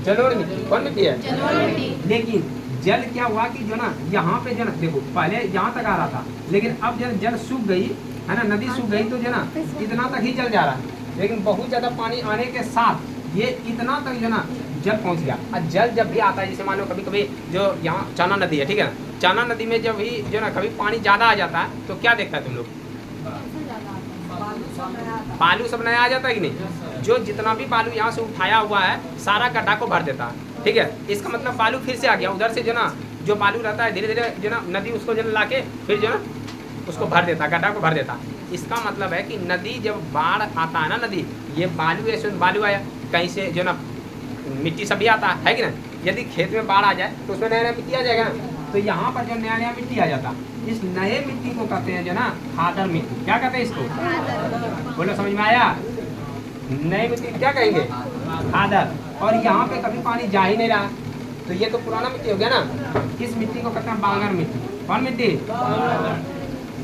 जलोढ़ मिट्टी। कौन मिट्टी है? जलोढ़ मिट्टी। लेकिन जल क्या हुआ कि जो ना यहाँ पे जो ना देखो पहले यहाँ तक आ रहा था, लेकिन अब जब जल सूख गई है ना, नदी सूख गई तो जो ना इतना तक ही जल जा रहा है, लेकिन बहुत ज़्यादा पानी आने के साथ ये इतना तक जो ना जल पहुँच गया। और जल जब भी आता है, जैसे मान लो कभी कभी जो यहाँ चाना नदी है, ठीक है ना, चाना नदी में जब भी जो ना कभी पानी ज़्यादा आ जाता है तो क्या देखता है तुम लोग? बालू सब नया आ जाता है कि नहीं। जो जितना भी बालू यहाँ से उठाया हुआ है सारा गड्ढा को भर देता है, ठीक है। इसका मतलब बालू फिर से आ गया उधर से जो ना, जो बालू रहता है धीरे धीरे जो ना नदी उसको जो ला के फिर जो ना उसको भर देता, गड्ढा को भर देता। इसका मतलब है कि नदी जब बाढ़ आता है ना, नदी ये बालू ऐसे बालू आया कहीं से जो ना मिट्टी सब भी आता है कि ना। यदि खेत में बाढ़ आ जाए तो उसमें नया नया मिट्टी आ जाएगा ना, तो यहाँ पर जो नया नया मिट्टी आ जाता, इस नए मिट्टी को कहते हैं जो ना खादर मिट्टी। क्या कहते हैं इसको, बोलो समझ में आया। नई मिट्टी क्या कहेंगे, खादर। और यहाँ पे कभी पानी जा ही नहीं रहा, तो ये तो पुराना मिट्टी हो गया ना। इस मिट्टी को कहते हैं बांगर मिट्टी। कौन मिट्टी,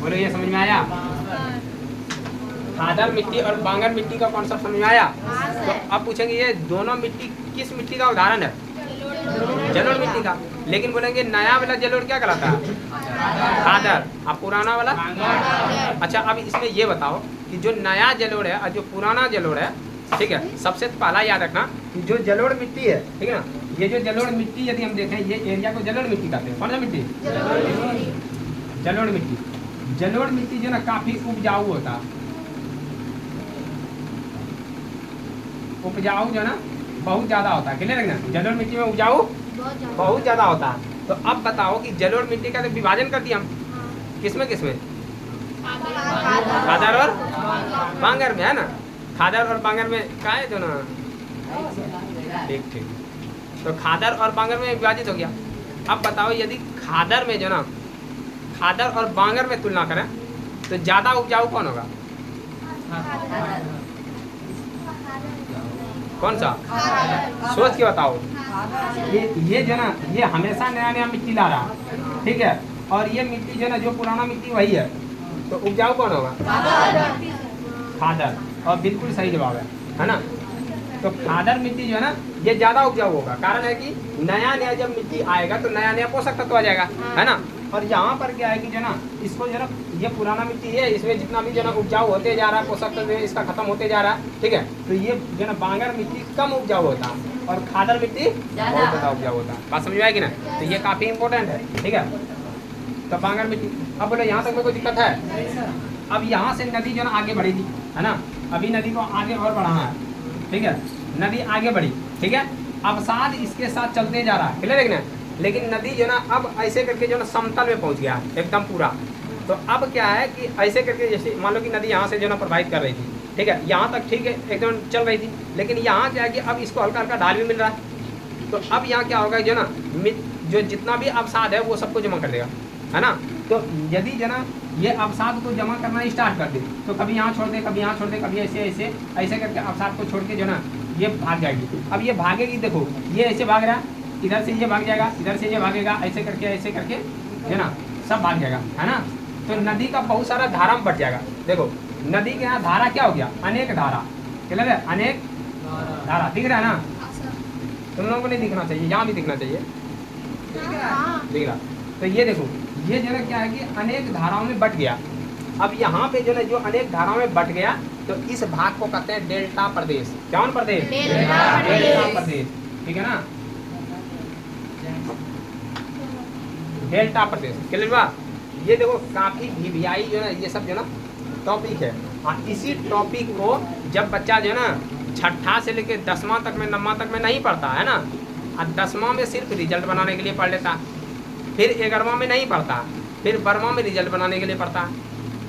बोलो ये समझ में आया। खादर मिट्टी और बांगर मिट्टी का कॉन्सेप्ट समझ में आया। तो अब पूछेंगे ये दोनों मिट्टी किस मिट्टी का उदाहरण है, जलोढ़ मिट्टी का। लेकिन बोलेंगे नया वाला जलोढ़ क्या कहलाता है, खादर। अब पुराना वाला, अच्छा अब इसमें ये बताओ कि जो नया जलोढ़ है और जो पुराना जलोढ़ है, ठीक है, सबसे पहला याद रखना कि जो जलोढ़ मिट्टी है, ठीक है ना, ये जो जलोढ़ मिट्टी यदि हम देखें ये एरिया को जलोढ़ मिट्टी कहते हैं। कौन सा मिट्टी, जलोढ़ मिट्टी। जलोढ़ मिट्टी जो ना काफी उपजाऊ होता है, उपजाऊ जो ना बहुत ज्यादा होता है। क्लियर है ना, जलोढ़ मिट्टी में उपजाऊ बहुत ज्यादा होता है। तो अब बताओ कि जलोढ़ मिट्टी का तो विभाजन कर दिया हम, किसमें किसमें, खादर और बांगर में, है ना। खादर और बांगर में क्या है जो ना, ठीक ठीक, तो खादर और बांगर में विभाजित हो गया। अब बताओ यदि खादर में जो ना, खादर और बांगर में तुलना करें तो ज्यादा उपजाऊ कौन होगा, कौन सा, सोच के बताओ। ये जो ना ये हमेशा नया नया मिट्टी ला रहा, ठीक है, और ये मिट्टी जो ना जो पुराना मिट्टी वही है, तो उपजाऊ कौन होगा, खादर। और बिल्कुल सही जवाब है ना। तो खादर मिट्टी जो है ना ये ज्यादा उपजाऊ होगा, कारण है कि नया नया जब मिट्टी आएगा तो नया नया पोषक तत्व आ जाएगा, है ना। और यहाँ पर क्या है कि जो ना इसको जो ना ये पुराना मिट्टी है, इसमें जितना भी जो ना उपजाऊ होते जा रहा है, पोषक तत्व इसका खत्म होते जा रहा है, ठीक है। तो ये जो ना बांगर मिट्टी कम उपजाऊ होता है और खादर मिट्टी बहुत ज्यादा उपजाऊ होता है। बात समझ में आएगी ना, तो ये काफी इंपॉर्टेंट है, ठीक है। तो बांगर मिट्टी, अब बोले यहाँ तक में कोई दिक्कत है। अब यहाँ से नदी जो ना आगे बढ़ेगी, है ना, अभी नदी को आगे और बढ़ाना है, ठीक है, नदी आगे बढ़ी, ठीक है। अवसाद इसके साथ चलते जा रहा है, क्लियर है ना। लेकिन नदी जो ना अब ऐसे करके जो ना समतल में पहुंच गया एकदम पूरा। तो अब क्या है कि ऐसे करके, जैसे मान लो कि नदी यहाँ से जो ना प्रवाहित कर रही थी, ठीक है, यहाँ तक ठीक है एकदम चल रही थी, लेकिन यहाँ क्या है कि अब इसको हल्का हल्का ढाल भी मिल रहा है। तो अब यहाँ क्या होगा जो ना जो जितना भी अवसाद है वो सबको जमा कर देगा, है ना। तो यदि जो ना ये अवसाद को जमा करना स्टार्ट कर दे तो कभी यहाँ छोड़ दे, कभी यहाँ छोड़ दे, कभी ऐसे ऐसे ऐसे करके अवसाद को छोड़ के जो ना ये भाग जाएगी। अब ये भागेगी, देखो ये ऐसे भाग रहा है, इधर से ये भाग जाएगा, इधर से ये भागेगा, ऐसे करके जो ना सब भाग जाएगा, है ना। तो नदी का बहुत सारा धारा में बढ़ जाएगा। देखो नदी के यहाँ धारा क्या हो गया, अनेक धारा, क्लियर है, अनेक धारा दिख रहा है ना। तुम लोगों को नहीं दिखना चाहिए, यहाँ भी दिखना चाहिए, दिख रहा। तो ये देखो ये जो है क्या है कि अनेक धाराओं में बट गया। अब यहाँ पे जो है जो अनेक धाराओं में बट गया तो इस भाग को कहते हैं डेल्टा प्रदेश। कौन प्रदेश, डेल्टा प्रदेश, ठीक है ना, डेल्टा प्रदेश, क्लियर हुआ। ये देखो काफी वीवीआई जो है ये सब जो ना टॉपिक है। और इसी टॉपिक को जब बच्चा जो है ना छठा से लेके 10वां तक में 9वां तक में नहीं पढ़ता है ना, और 10वां में सिर्फ रिजल्ट बनाने के लिए पढ़ लेता, फिर 11वां में नहीं पढ़ता, फिर 12वां में रिजल्ट बनाने के लिए पढ़ता।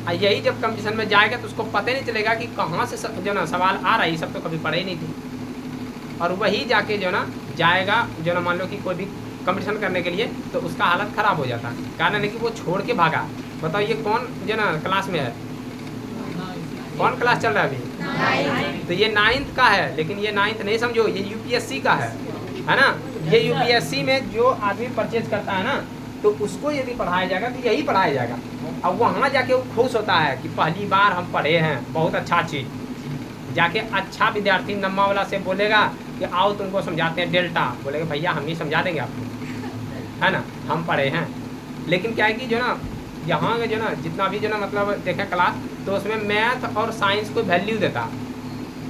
और यही जब कंपटीशन में जाएगा तो उसको पता नहीं चलेगा कि कहाँ से जो ना सवाल आ रहा है, ये सब तो कभी पढ़े ही नहीं थे। और वही जाके जो ना जाएगा जो ना मान लो कि कोई भी कंपटीशन करने के लिए तो उसका हालत ख़राब हो जाता है, कारण है कि वो छोड़ के भागा। बताओ ये कौन जो ना क्लास में है, कौन क्लास चल रहा है अभी, तो ये 9th का है, लेकिन ये 9th नहीं समझो, ये यूपीएससी का है ना। ये यूपीएससी में जो आदमी परचेज करता है ना तो उसको यदि पढ़ाया जाएगा तो यही पढ़ाया जाएगा। अब वहाँ जाके वो खुश होता है कि पहली बार हम पढ़े हैं, बहुत अच्छा चीज़। जाके अच्छा विद्यार्थी 9वां वाला से बोलेगा कि आओ तुमको समझाते हैं डेल्टा, बोलेगा भैया हम ही समझा देंगे आपको, है ना, हम पढ़े हैं। लेकिन क्या है कि जो ना यहाँ जो ना जितना भी जो ना मतलब देखें क्लास तो उसमें मैथ और साइंस को वैल्यू देता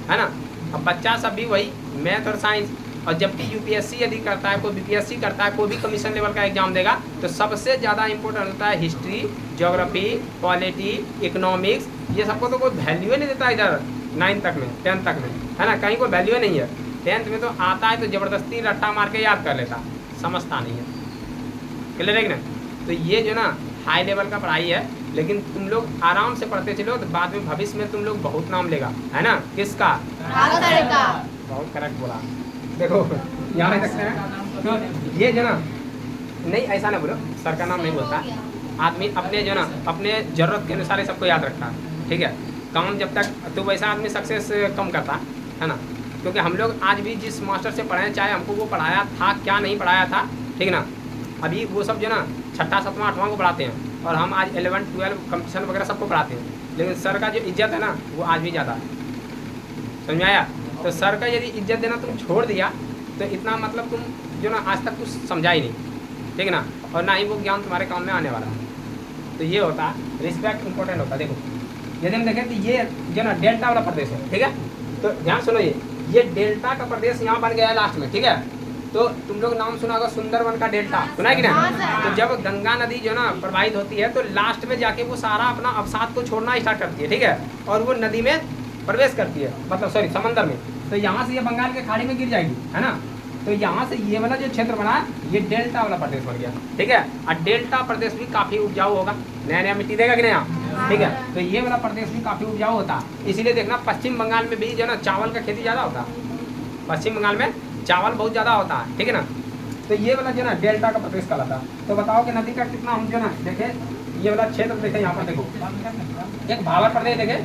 है ना। अब बच्चा सब भी वही मैथ और साइंस, और जबकि यूपीएससी यदि करता है, कोई बीपीएससी करता है, कोई भी कमीशन लेवल का एग्जाम देगा तो सबसे ज़्यादा इंपॉर्टेंट होता है हिस्ट्री, ज्योग्राफी, पॉलिटी, इकोनॉमिक्स। ये सबको तो कोई वैल्यू ही नहीं देता इधर, 9 तक में, 10 तक में, है ना, कहीं कोई वैल्यू नहीं है। 10th में तो आता है तो ज़बरदस्ती रट्टा मार के याद कर लेता, समझता नहीं है। क्लियर है कि नहीं? तो ये जो ना हाई लेवल का पढ़ाई है, लेकिन तुम लोग आराम से पढ़ते चलो तो बाद में भविष्य में तुम लोग बहुत नाम लेगा, है ना। किसका? बहुत करेक्ट बोला। देखो यहाँ देख सकते हैं, तो ये जो ना, नहीं ऐसा ना बोलो, सर का नाम नहीं बोलता। आदमी अपने जो ना अपने ज़रूरत के अनुसार सबको याद रखता है, ठीक है। काम जब तक तो वैसा आदमी सक्सेस कम करता है ना, क्योंकि हम लोग आज भी जिस मास्टर से पढ़े, चाहे हमको वो पढ़ाया था क्या नहीं पढ़ाया था, ठीक ना, अभी वो सब जो ना 6ठा 7वां 8वां को पढ़ाते हैं और हम आज 11 12 कंपटीशन वगैरह सबको पढ़ाते हैं, लेकिन सर का जो इज्जत है ना वो आज भी ज़्यादा है। समझ में आया? तो सर का यदि इज्जत देना तुम छोड़ दिया तो इतना मतलब तुम जो ना आज तक कुछ समझा ही नहीं, ठीक है ना, और ना ही वो ज्ञान तुम्हारे काम में आने वाला है। तो ये होता है रिस्पेक्ट इंपॉर्टेंट होता है। देखो यदि हम देखें तो ये जो ना डेल्टा वाला प्रदेश है, ठीक है, तो ध्यान सुनो, ये डेल्टा का प्रदेश यहाँ बन गया है लास्ट में, ठीक है। तो तुम लोग नाम सुना होगा सुंदरवन का डेल्टा, सुना है कि नहीं? तो जब गंगा नदी जो ना प्रवाहित होती है तो लास्ट में जाके वो सारा अपना अवसाद को छोड़ना स्टार्ट करती है, ठीक है, और वो नदी में प्रवेश करती है, मतलब सॉरी समंदर में। तो यहाँ से ये बंगाल के खाड़ी में गिर जाएगी, है ना। तो यहाँ से ये वाला जो क्षेत्र बना है ये डेल्टा वाला प्रदेश बन गया, ठीक है। और डेल्टा प्रदेश भी काफ़ी उपजाऊ होगा, नया नया मिट्टी देगा कि नहीं, ठीक है। तो ये वाला प्रदेश भी काफ़ी उपजाऊ होता है, इसीलिए देखना पश्चिम बंगाल में भी जो ना चावल का खेती ज़्यादा होता है, पश्चिम बंगाल में चावल बहुत ज़्यादा होता है, ठीक है ना। तो ये वाला जो ना डेल्टा का प्रदेश कहलाता है। तो बताओ कि नदी का कितना हम जो ना देखे, ये वाला क्षेत्र देखे, यहाँ पर देखो एक भावर प्रदेश देखे,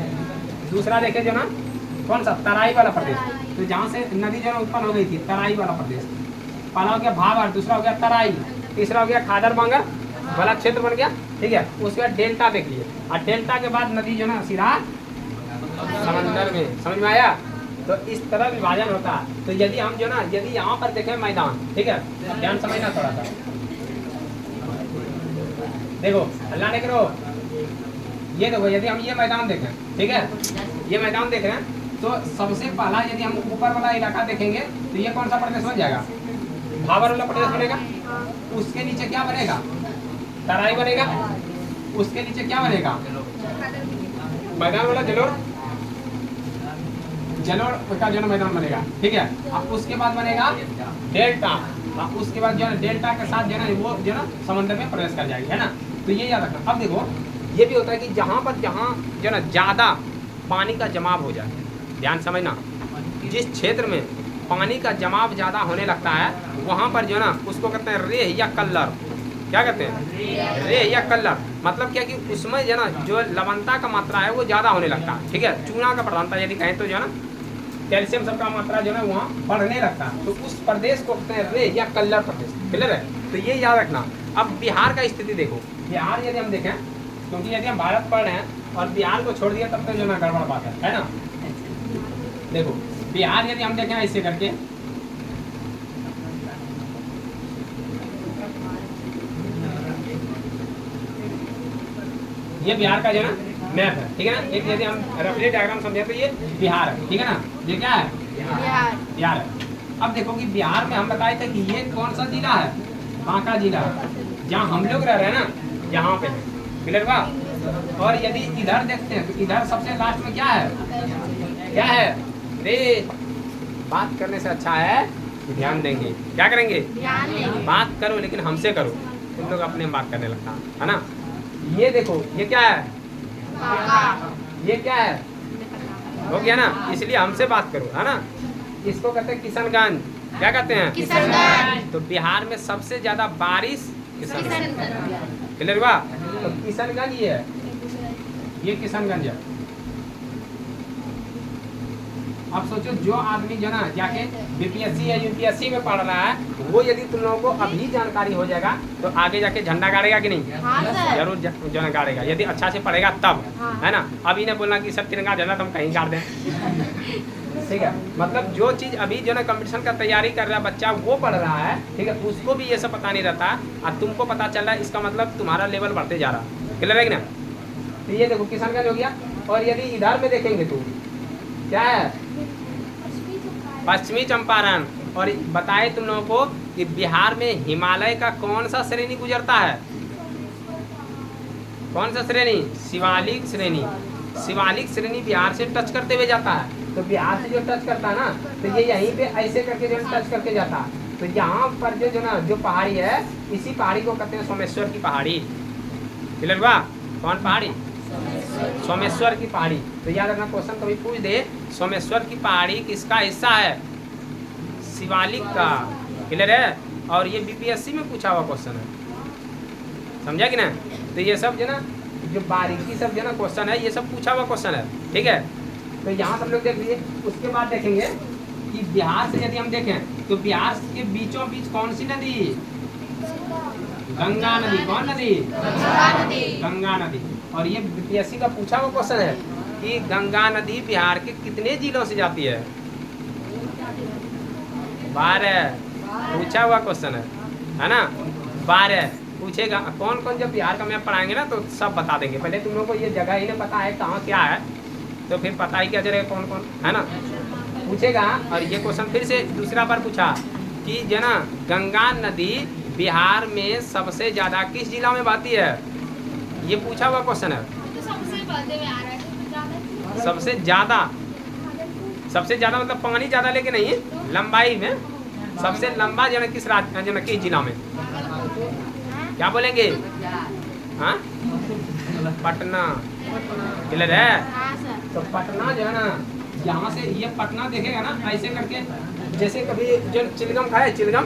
दूसरा देखे जो ना कौन सा तराई वाला प्रदेश, तो जहाँ से नदी जो है उत्पन्न हो गई थी, तराई वाला प्रदेश। पहला हो गया भावर, दूसरा हो गया तराई, तीसरा हो गया खादर बांगर वाला क्षेत्र बन गया, ठीक है। उसके बाद डेल्टा देख लिए, और डेल्टा के बाद नदी जो ना सीधा समंदर में, समझ में आया? तो इस तरह विभाजन होता है। तो यदि हम जो ना यदि यहाँ पर देखें मैदान, ठीक है, ध्यान समझना थोड़ा सा, देखो अल्लाह ने करो, ये देखो यदि हम ये मैदान देखें, ठीक है, ये मैदान देख रहे हैं, तो सबसे पहला यदि हम ऊपर वाला इलाका देखेंगे तो ये कौन सा प्रदेश बन जाएगा? भावर वाला प्रदेश बनेगा। उसके नीचे क्या बनेगा? तराई बनेगा। उसके नीचे क्या बनेगा? मैदान वाला जलोढ़ का जो ना मैदान बनेगा, ठीक है। अब उसके बाद बनेगा डेल्टा, और उसके बाद जो है डेल्टा के साथ जो है वो जो ना समंदर में प्रवेश कर जाएगी, है ना। तो ये याद रखना। अब देखो ये भी होता है कि जहाँ पर जहाँ जो ना ज़्यादा पानी का जमाव हो जाए, ध्यान समझना, जिस क्षेत्र में पानी का जमाव ज़्यादा होने लगता है वहाँ पर जो ना उसको कहते हैं रेह या कल्लर। क्या कहते हैं? रेह या कल्लर। मतलब क्या कि उसमें जो ना जो लवणता का मात्रा है वो ज़्यादा होने लगता है, ठीक है। चूना का प्रधानता यदि कहें तो जो ना कैल्शियम सबका मात्रा जो है वहाँ बढ़ने लगता है, तो उस प्रदेश को कहते हैं रेह या कल्लर प्रदेश। क्लियर है? तो ये याद रखना। अब बिहार का स्थिति देखो, बिहार यदि हम देखें, क्योंकि यदि हम भारत पढ़ रहे हैं और बिहार को छोड़ दिया तब तो जो ना गड़बड़ बात है ना। देखो बिहार यदि हम देखें ऐसे करके, ये बिहार का जो ना मैप है, ठीक है ना। एक यदि हम रफली डायग्राम समझे तो ये बिहार है, ठीक है ना। ये क्या है? बिहार है। अब देखो कि बिहार में हम बताए थे कि ये कौन सा जिला है? बांका जिला, जहाँ हम लोग रह रहे हैं ना, यहाँ पे क्लियर हुआ। और यदि इधर देखते हैं तो इधर सबसे लास्ट में क्या है? क्या है? रे बात करने से अच्छा है कि ध्यान देंगे। क्या करेंगे? बात करो लेकिन हमसे करो, तुम लोग अपने बात करने लगता है ना। ये देखो ये क्या है? ये क्या है? हो गया ना, इसलिए हमसे बात करो, है ना। इसको कहते हैं किशनगंज। क्या कहते हैं? किशनगंज। तो बिहार में सबसे ज्यादा बारिश किशनगंज। क्लियर हुआ? तो किशनगंज ये है, ये किशनगंज है। अब सोचो जो आदमी जो ना जाके बीपीएससी या यूपीएससी में पढ़ रहा है, वो यदि तुम लोगों को अभी जानकारी हो जाएगा तो आगे जाके झंडा गाड़ेगा कि नहीं? जरूर जो ना गाड़ेगा, यदि अच्छा से पढ़ेगा तब, है ना। अभी ने बोलना कि सब तिरंगा झंडा तुम कहीं गाड़ दें, ठीक है। मतलब जो चीज़ अभी जो ना कंपटीशन का तैयारी कर रहा है बच्चा वो पढ़ रहा है, ठीक है, उसको भी ये सब पता नहीं रहता और तुमको पता चल रहा है, इसका मतलब तुम्हारा लेवल बढ़ते जा रहा है। क्लियर है कि ना। तो ये देखो किशनगंज हो गया। और यदि इधर में देखेंगे तो क्या है? पश्चिमी चंपारण। और बताए तुम लोगों को कि बिहार में हिमालय का कौन सा श्रेणी गुजरता है? कौन सा श्रेणी? शिवालिक श्रेणी। शिवालिक श्रेणी बिहार से टच करते हुए जाता है। तो बिहार से जो टच करता है ना, तो ये यहीं पे ऐसे करके जो टच करके जाता है। तो यहाँ पर जो ना जो पहाड़ी है, इसी पहाड़ी को कहते हैं सोमेश्वर की पहाड़ी। क्लियर हुआ? कौन पहाड़ी? सोमेश्वर की पहाड़ी। तो याद रखना, क्वेश्चन कभी पूछ दे सोमेश्वर की पहाड़ी किसका हिस्सा है? शिवालिक का। क्लियर है? और ये बीपीएससी में पूछा हुआ क्वेश्चन है, समझा कि ना? तो ये सब जो ना जो बारीकी सब जो ना क्वेश्चन है, ये सब पूछा हुआ क्वेश्चन है, ठीक है? तो यहाँ सब लोग देख लीजिए। उसके बाद देखेंगे कि बिहार से यदि हम देखें तो बिहार के बीचों बीच कौन सी नदी? गंगा नदी। कौन नदी? गंगा नदी। गंगा नदी। और ये बीपीएससी का पूछा हुआ क्वेश्चन है कि गंगा नदी बिहार के कितने जिलों से जाती है? 12 पूछा हुआ क्वेश्चन है ना? 12 पूछेगा। कौन कौन जब बिहार का मैप पढ़ाएंगे ना तो सब बता देंगे। पहले तुम लोगों को ये जगह ही नहीं पता है कहाँ क्या है, तो फिर पता ही क्या चलेगा कौन कौन है ना, पूछेगा। और ये क्वेश्चन फिर से दूसरा बार पूछा कि जो ना गंगा नदी बिहार में सबसे ज़्यादा किस जिला में बहती है? ये पूछा हुआ क्वेश्चन है। सबसे ज़्यादा मतलब पानी ज़्यादा लेके नहीं, लंबाई में सबसे लंबा जो किस राज्य जो किस जिला में? क्या बोलेंगे? हाँ, पटना। क्लियर है? तो पटना जो है ना, यहाँ से ये पटना देखेगा ना ऐसे करके, जैसे कभी जो चिलगम खाए, चिलगम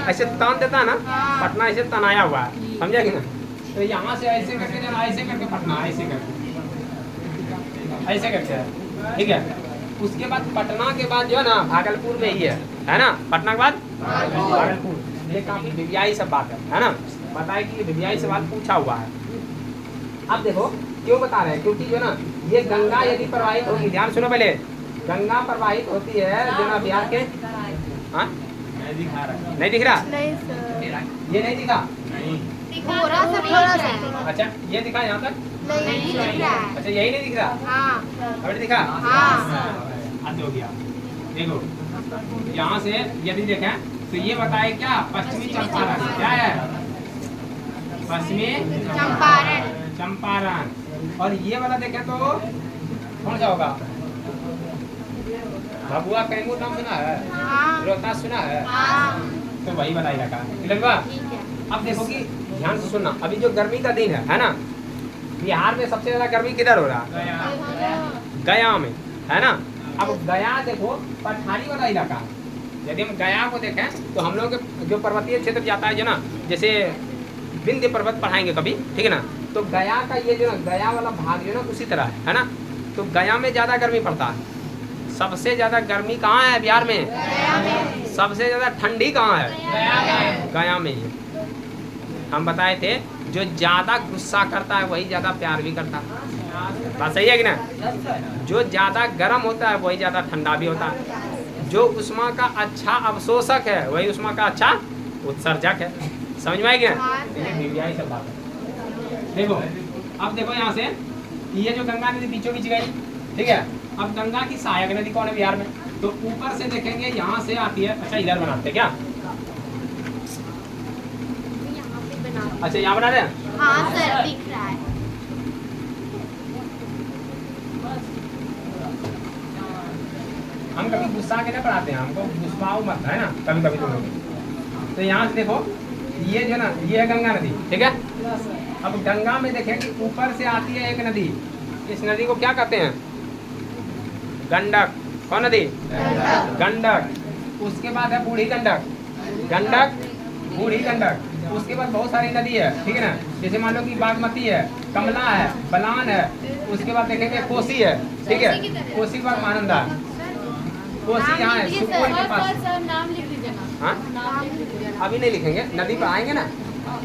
ऐसे तान देता है ना, पटना ऐसे तनाया हुआ है, समझा कि ना? तो यहाँ से ऐसे करके जो ऐसे करके पटना ऐसे करके, ठीक है? उसके बाद पटना के बाद जो है ना भागलपुर में ही है ना? पटना के बाद भागलपुर। ये काफी विवियाई सब बात है ना? बताए कि ये विवियाई सवाल पूछा हुआ है। अब देखो क्यों बता रहे हैं, क्योंकि जो ना ये गंगा यदि प्रवाहित होगी, ध्यान सुनो पहले, गंगा प्रवाहित होती है जो ना बिहार के, हाँ नहीं दिख रहा? नहीं सर, ये नहीं दिखा? थोड़ा सा। अच्छा ये दिखा यहाँ तक? नहीं दिख रहा है। अच्छा यही नहीं दिख रहा? हाँ अभी दिखा? हाँ। हद हो गया। देखो यहाँ से यदि देखें तो ये बताए क्या? पश्चिमी चंपारण। क्या है? पश्चिमी चंपारण। और ये वाला देखें तो कौन सा होगा? भभुआ कैमूर नाम सुना है? रोहतास सुना है? तो वही वाला इलाका है। अब देखो कि ध्यान से सुनना, अभी जो गर्मी का दिन है ना, बिहार में सबसे ज्यादा गर्मी किधर हो रहा है? गया में, है ना? अब गया देखो पठारी वाला इलाका। यदि हम गया को देखें तो हम लोग जो पर्वतीय क्षेत्र जाता है जो ना, जैसे विंध्य पर्वत पढ़ाएंगे कभी, ठीक है ना? तो गया का ये जो ना गया वाला भाग जो ना उसी तरह है ना? तो गया में ज़्यादा गर्मी पड़ता है। सबसे ज़्यादा गर्मी कहाँ है बिहार में? सबसे ज़्यादा ठंडी कहाँ है? गया में ही। हम बताए थे जो ज़्यादा गुस्सा करता है वही ज़्यादा प्यार भी करता है। बात सही है कि ना? जो ज़्यादा गर्म होता है वही ज़्यादा ठंडा भी होता है। जो उष्मा का अच्छा अवशोषक है वही उष्मा का अच्छा उत्सर्जक है। समझ में आएगी ना? ये सब बात है। देखो अब देखो यहाँ से ये जो गंगा नदी बीचों बीच गई, ठीक है? अब गंगा की सहायक नदी कौन है बिहार में? तो ऊपर से देखेंगे यहाँ से आती है। अच्छा इधर बनाते क्या? अच्छा यहाँ बना रहे हैं? हाँ सर दिख रहा है। हम कभी गुस्सा के ना पढ़ाते हैं, हमको गुस्साओ मत, है ना? कभी कभी तुम लोग। तो यहाँ से देखो ये जो ना ये है गंगा नदी, ठीक है? अब गंगा में देखें कि ऊपर से आती है एक नदी। इस नदी को क्या कहते हैं? गंडक। कौन नदी? गंडक। उसके बाद है बूढ़ी गंडक। गंडक, बूढ़ी गंडक। उसके बाद बहुत सारी नदी है, ठीक है ना? जैसे मान लो कि बागमती है, कमला है, बलान है। उसके बाद देखेंगे कोसी है, ठीक है? कोसी के बाद महानंदा है। कोसी यहाँ है सुपौल के पास। नाम लिख दीजिए ना। हाँ अभी नहीं लिखेंगे, नदी पर आएंगे ना,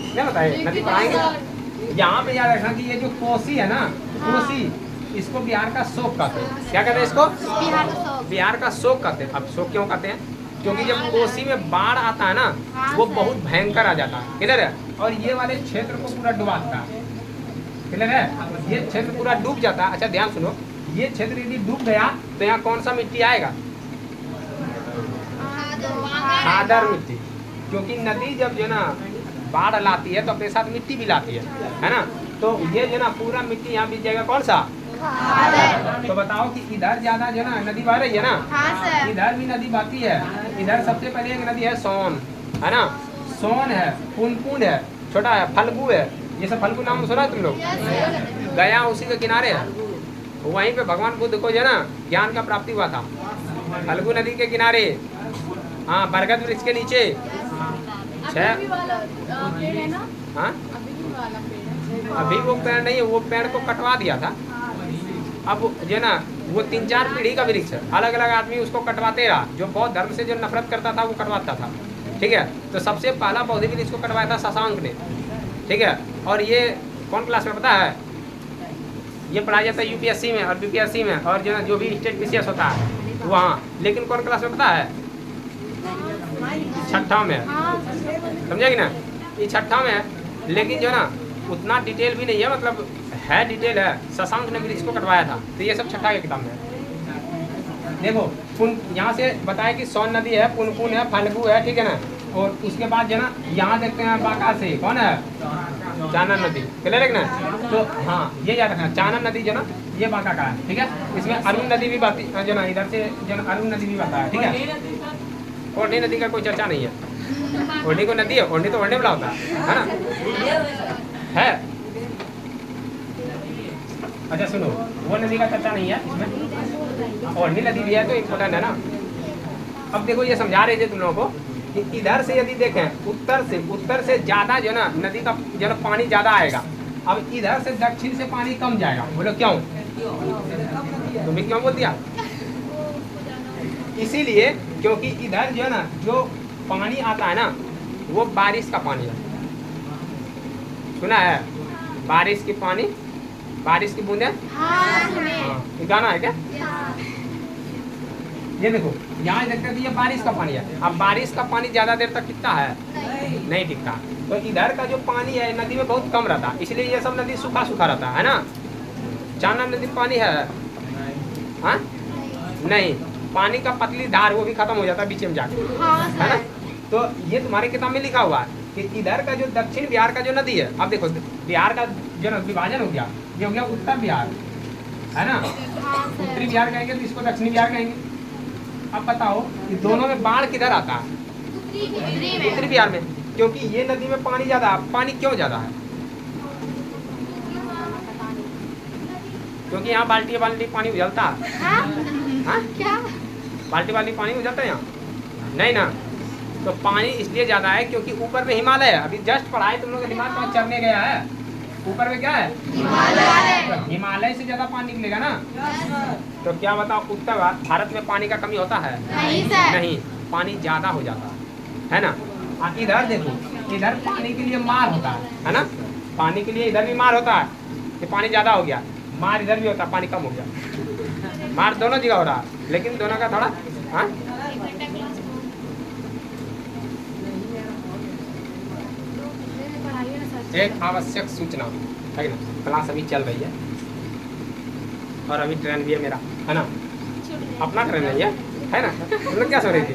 क्या बताए? नदी पर आएंगे। यहाँ पे याद रखना कि ये जो कोसी है ना, कोसी, इसको बिहार का शोक कहते हैं। क्या कहते हैं इसको? बिहार का शोक कहते हैं। अब शोक क्यों कहते हैं? क्योंकि जब कोसी में बाढ़ आता है ना, वो बहुत भयंकर आ जाता है। क्लियर है? और ये वाले क्षेत्र को पूरा डुबा देता है। क्लियर है? ये क्षेत्र पूरा डूब जाता है। अच्छा ध्यान सुनो, ये क्षेत्र यदि डूब गया तो यहाँ कौन सा मिट्टी आएगा? खादर मिट्टी। क्योंकि नदी जब जो ना बाढ़ लाती है तो अपने साथ मिट्टी भी लाती है ना? तो ये जो ना पूरा मिट्टी यहाँ बीत जाएगा कौन सा? फादर। तो बताओ कि इधर ज्यादा जो ना नदी बह रही है ना, हाँ सर। इधर भी नदी बहती है। इधर सबसे पहले एक नदी है सोन, है ना, सोन है, पुनपुन है, छोटा है, फल्गु है। ये सब फल्गु नाम सुना है तुम लोग? गया उसी के किनारे है, वहीं पे भगवान बुद्ध को जो है ना ज्ञान का प्राप्ति हुआ था, फल्गु नदी के किनारे। हाँ, बरगद वृक्ष के नीचे छह। पेड़ है ना, हाँ, अभी भी वाला पेड़ है। अभी वो पेड़ नहीं है, वो पेड़ को कटवा दिया था। अब जो है ना वो 3-4 पीढ़ी का वृक्ष है, अलग अलग आदमी उसको कटवाते रहा। जो बौद्ध धर्म से जो नफरत करता था वो कटवाता था, ठीक है। तो सबसे पहला बौद्ध वृक्ष को कटवाया था शशांक ने, ठीक है। और ये कौन क्लास में पता है? ये पढ़ाया जाता है यूपीएससी में और बीपीएससी में, और जो है जो भी स्टेट बीसीएस होता है वहाँ। लेकिन कौन क्लास में पता है? छठा में, समझेगी ना, ये छठा में है। लेकिन जो है ना उतना डिटेल भी नहीं है, मतलब है डिटेल है। शशांक ने वृक्ष को कटवाया था, तो ये सब छठा के किताब में है। देखो पुन, यहाँ से बताया कि सोन नदी है, पुनपुन है, फल्गु है, ठीक है ना। और उसके बाद जो है ना यहाँ देखते हैं बांका से कौन है? चानन नदी, क्लियर है ना। तो हाँ, ये याद रखना, चानन नदी जो ना ये बांका का है, ठीक है। इसमें अरुण नदी भी बहती जो ना, इधर से जो ना अरुण नदी भी बहता है, ठीक है। ओढ़नी नदी का कोई चर्चा नहीं है। ओढ़नी को नदी है, ओढ़नी तो ओढ़ने वाला होता है ना, है। अच्छा सुनो, वो नदी का चर्चा नहीं है इसमें, ओढ़नी नदी भी है तो इम्पोर्टेंट है ना। अब देखो ये समझा रहे थे तुम लोगों को कि इधर से यदि देखें उत्तर से ज्यादा जो ना नदी का जो ना पानी ज्यादा आएगा। अब इधर से दक्षिण से पानी कम जाएगा। बोलो क्यों? तुम्हें क्यों बोल दिया? इसीलिए क्योंकि इधर जो है ना जो पानी आता है ना वो बारिश का पानी है। सुना है? बारिश की पानी, बारिश की बूंदे। ये गाना है क्या? ये देखो यहाँ देखते हैं ये बारिश का पानी है। अब बारिश का पानी ज्यादा देर तक टिकता है? नहीं टिकता। तो इधर का जो पानी है नदी में बहुत कम रहता, इसलिए ये सब नदी सूखा सूखा रहता है ना। चानन नदी पानी है? हाँ नहीं, पानी का पतली धार वो भी खत्म हो जाता है बीच में जाके, है ना। तो ये तुम्हारे किताब में लिखा हुआ है कि इधर का जो दक्षिण बिहार का जो नदी है, अब देखो बिहार का जो विभाजन हो गया, ये हो गया उत्तर बिहार, है ना। उत्तरी बिहार कहेंगे तो इसको दक्षिणी बिहार कहेंगे। अब बताओ कि दोनों में बाढ़ किधर आता है? उत्तरी बिहार में, क्योंकि ये नदी में पानी ज्यादा। पानी क्यों ज्यादा है? क्योंकि यहाँ बाल्टी बाल्टी पानी उजलता है। हाँ? क्या? बाल्टी बाल्टी पानी उजलता है यहाँ? नहीं ना। तो पानी इसलिए ज्यादा है क्योंकि ऊपर में हिमालय है। अभी जस्ट पढ़ाए तुम लोग, हिमालय पास चढ़ने गया है, ऊपर में क्या है? तो हिमालय से ज्यादा पानी निकलेगा ना। तो क्या बताओ उत्तर भारत में पानी का कमी होता है? नहीं सर। नहीं, पानी ज्यादा हो जाता है ना। इधर देखो, इधर पानी के लिए मार होता है ना। पानी के लिए इधर भी मार होता है कि पानी ज्यादा हो गया, मार इधर भी होता है पानी कम हो गया। मार दोनों जगह हो रहा है, लेकिन दोनों का थोड़ा हाँ एक आवश्यक सूचना है ना, क्लास अभी चल रही है और अभी ट्रेन भी है मेरा, है ना। अपना ट्रेन नहीं है ना। तुम लोग क्या सो रही थी?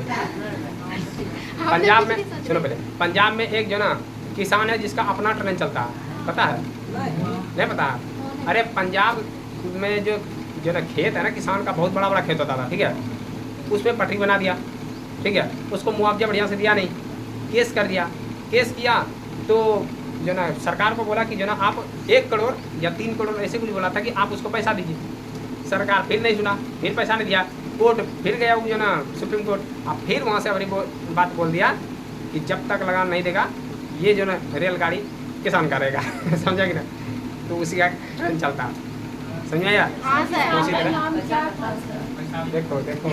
पंजाब में सुनो पहले, पंजाब में एक जो ना किसान है जिसका अपना ट्रेन चलता है, पता है? नहीं पता? अरे पंजाब में जो ना खेत है ना किसान का, बहुत बड़ा बड़ा खेत होता था, ठीक है। उसमें पटरी बना दिया, ठीक है। उसको मुआवजा बढ़िया से दिया नहीं, केस कर दिया। केस किया तो जो ना सरकार को बोला कि जो ना आप 1 करोड़ या 3 करोड़ ऐसे कुछ बोला था कि आप उसको पैसा दीजिए। सरकार फिर नहीं सुना, फिर पैसा नहीं दिया। कोर्ट फिर गया वो जो ना सुप्रीम कोर्ट, अब फिर वहाँ से अपनी बात बोल दिया कि जब तक लगान नहीं देगा ये जो ना रेलगाड़ी किसान का रहेगा। समझा कि ना। तो उसी का ट्रेन चलता है, समझ आया? तो उसी तरह देखो देखो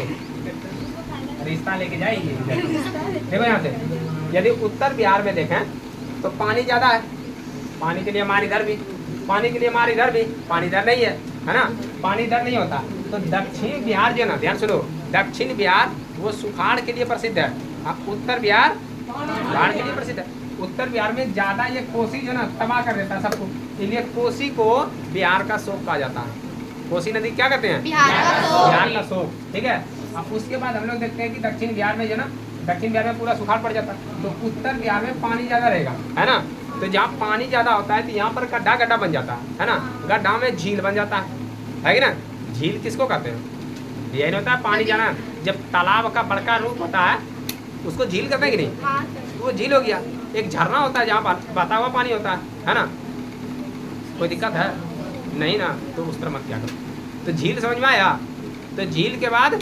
रिश्ता लेके जाएगी। देखो यहाँ से यदि उत्तर बिहार में देखें तो पानी ज़्यादा है, पानी के लिए हमारे इधर भी, पानी के लिए हमारे इधर भी, पानी इधर नहीं है ना। पानी इधर नहीं होता। तो दक्षिण बिहार जो ना, ध्यान सुनो, दक्षिण बिहार वो सुखाड़ के लिए प्रसिद्ध है, उत्तर बिहार बाढ़ के लिए प्रसिद्ध है। उत्तर बिहार में ज़्यादा ये कोसी जो ना तबाह कर देता है सबको, इसलिए कोसी को बिहार का शोक कहा जाता है। कोसी नदी क्या कहते हैं? बिहार का शोक, ठीक है। अब उसके बाद हम लोग देखते हैं कि दक्षिण बिहार में जो ना, दक्षिण बिहार में पूरा सुखाड़ पड़ जाता है। तो उत्तर बिहार में पानी ज़्यादा रहेगा, है ना। तो जहाँ पानी ज़्यादा होता है तो यहाँ पर गड्ढा गड्ढा बन जाता है ना। गड्ढा में झील बन जाता है, है कि ना। झील किसको कहते हैं? यही नहीं होता है पानी जाना, जब तालाब का बड़का रूप होता है उसको झील कहते हैं कि नहीं, हाँ सर। तो वो झील हो गया। एक झरना होता है जहाँ बहता हुआ पानी होता है ना। कोई दिक्कत है नहीं ना, तो उस तरह मत क्या करो। तो झील समझ में आया। तो झील के बाद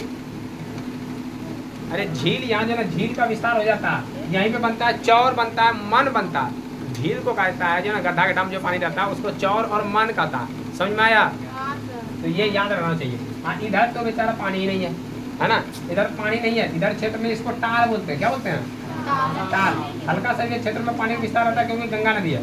अरे झील यहाँ जो ना झील का विस्तार हो जाता है, यहीं पे बनता है चौर, बनता है मन बनता है। झील को कहता है जो ना गड्ढा गड्ढा में जो पानी रहता है उसको चौर और मन कहता है। समझ में आया। हाँ सर। तो ये याद रखना चाहिए। हाँ इधर तो बेचारा पानी ही नहीं है ना, इधर पानी नहीं है। इधर क्षेत्र में इसको टाल बोलते हैं। क्या बोलते हैं? टाल। हल्का सा ये क्षेत्र में पानी का विस्तार रहता है क्योंकि गंगा नदी है।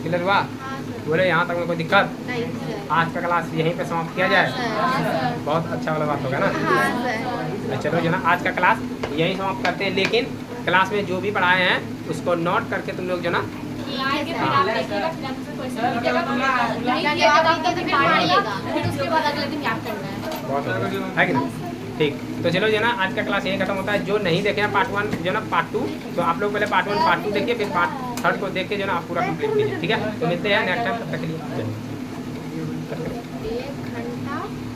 क्लियर हुआ? हाँ सर। बोले यहाँ तक में कोई दिक्कत? नहीं सर। आज का क्लास यहीं पे समाप्त किया जाए। हाँ सर। बहुत अच्छा वाला बात होगा ना। हाँ सर। चलो जो ना आज का क्लास यहीं समाप्त करते हैं, लेकिन क्लास में जो भी पढ़ाए हैं उसको नोट करके तुम लोग जो ना आगे फिर आप देखिएगा, फिर हमसे क्वेश्चन कीजिएगा, नहीं कीजिएगा तो फिर पढ़िएगा, फिर उसके बाद अगले दिन याद करना है। बहुत है कि नहीं। ठीक, तो चलो जो ना आज का क्लास यही खत्म होता है। जो नहीं देखे हैं पार्ट 1 जो ना पार्ट 2, तो आप लोग पहले पार्ट 1 पार्ट 2 देखिए, फिर पार्ट 3 को देख के जो ना आप पूरा कंप्लीट कीजिए। ठीक है, तो मिलते हैं नेक्स्ट टाइम, तब तक के लिए।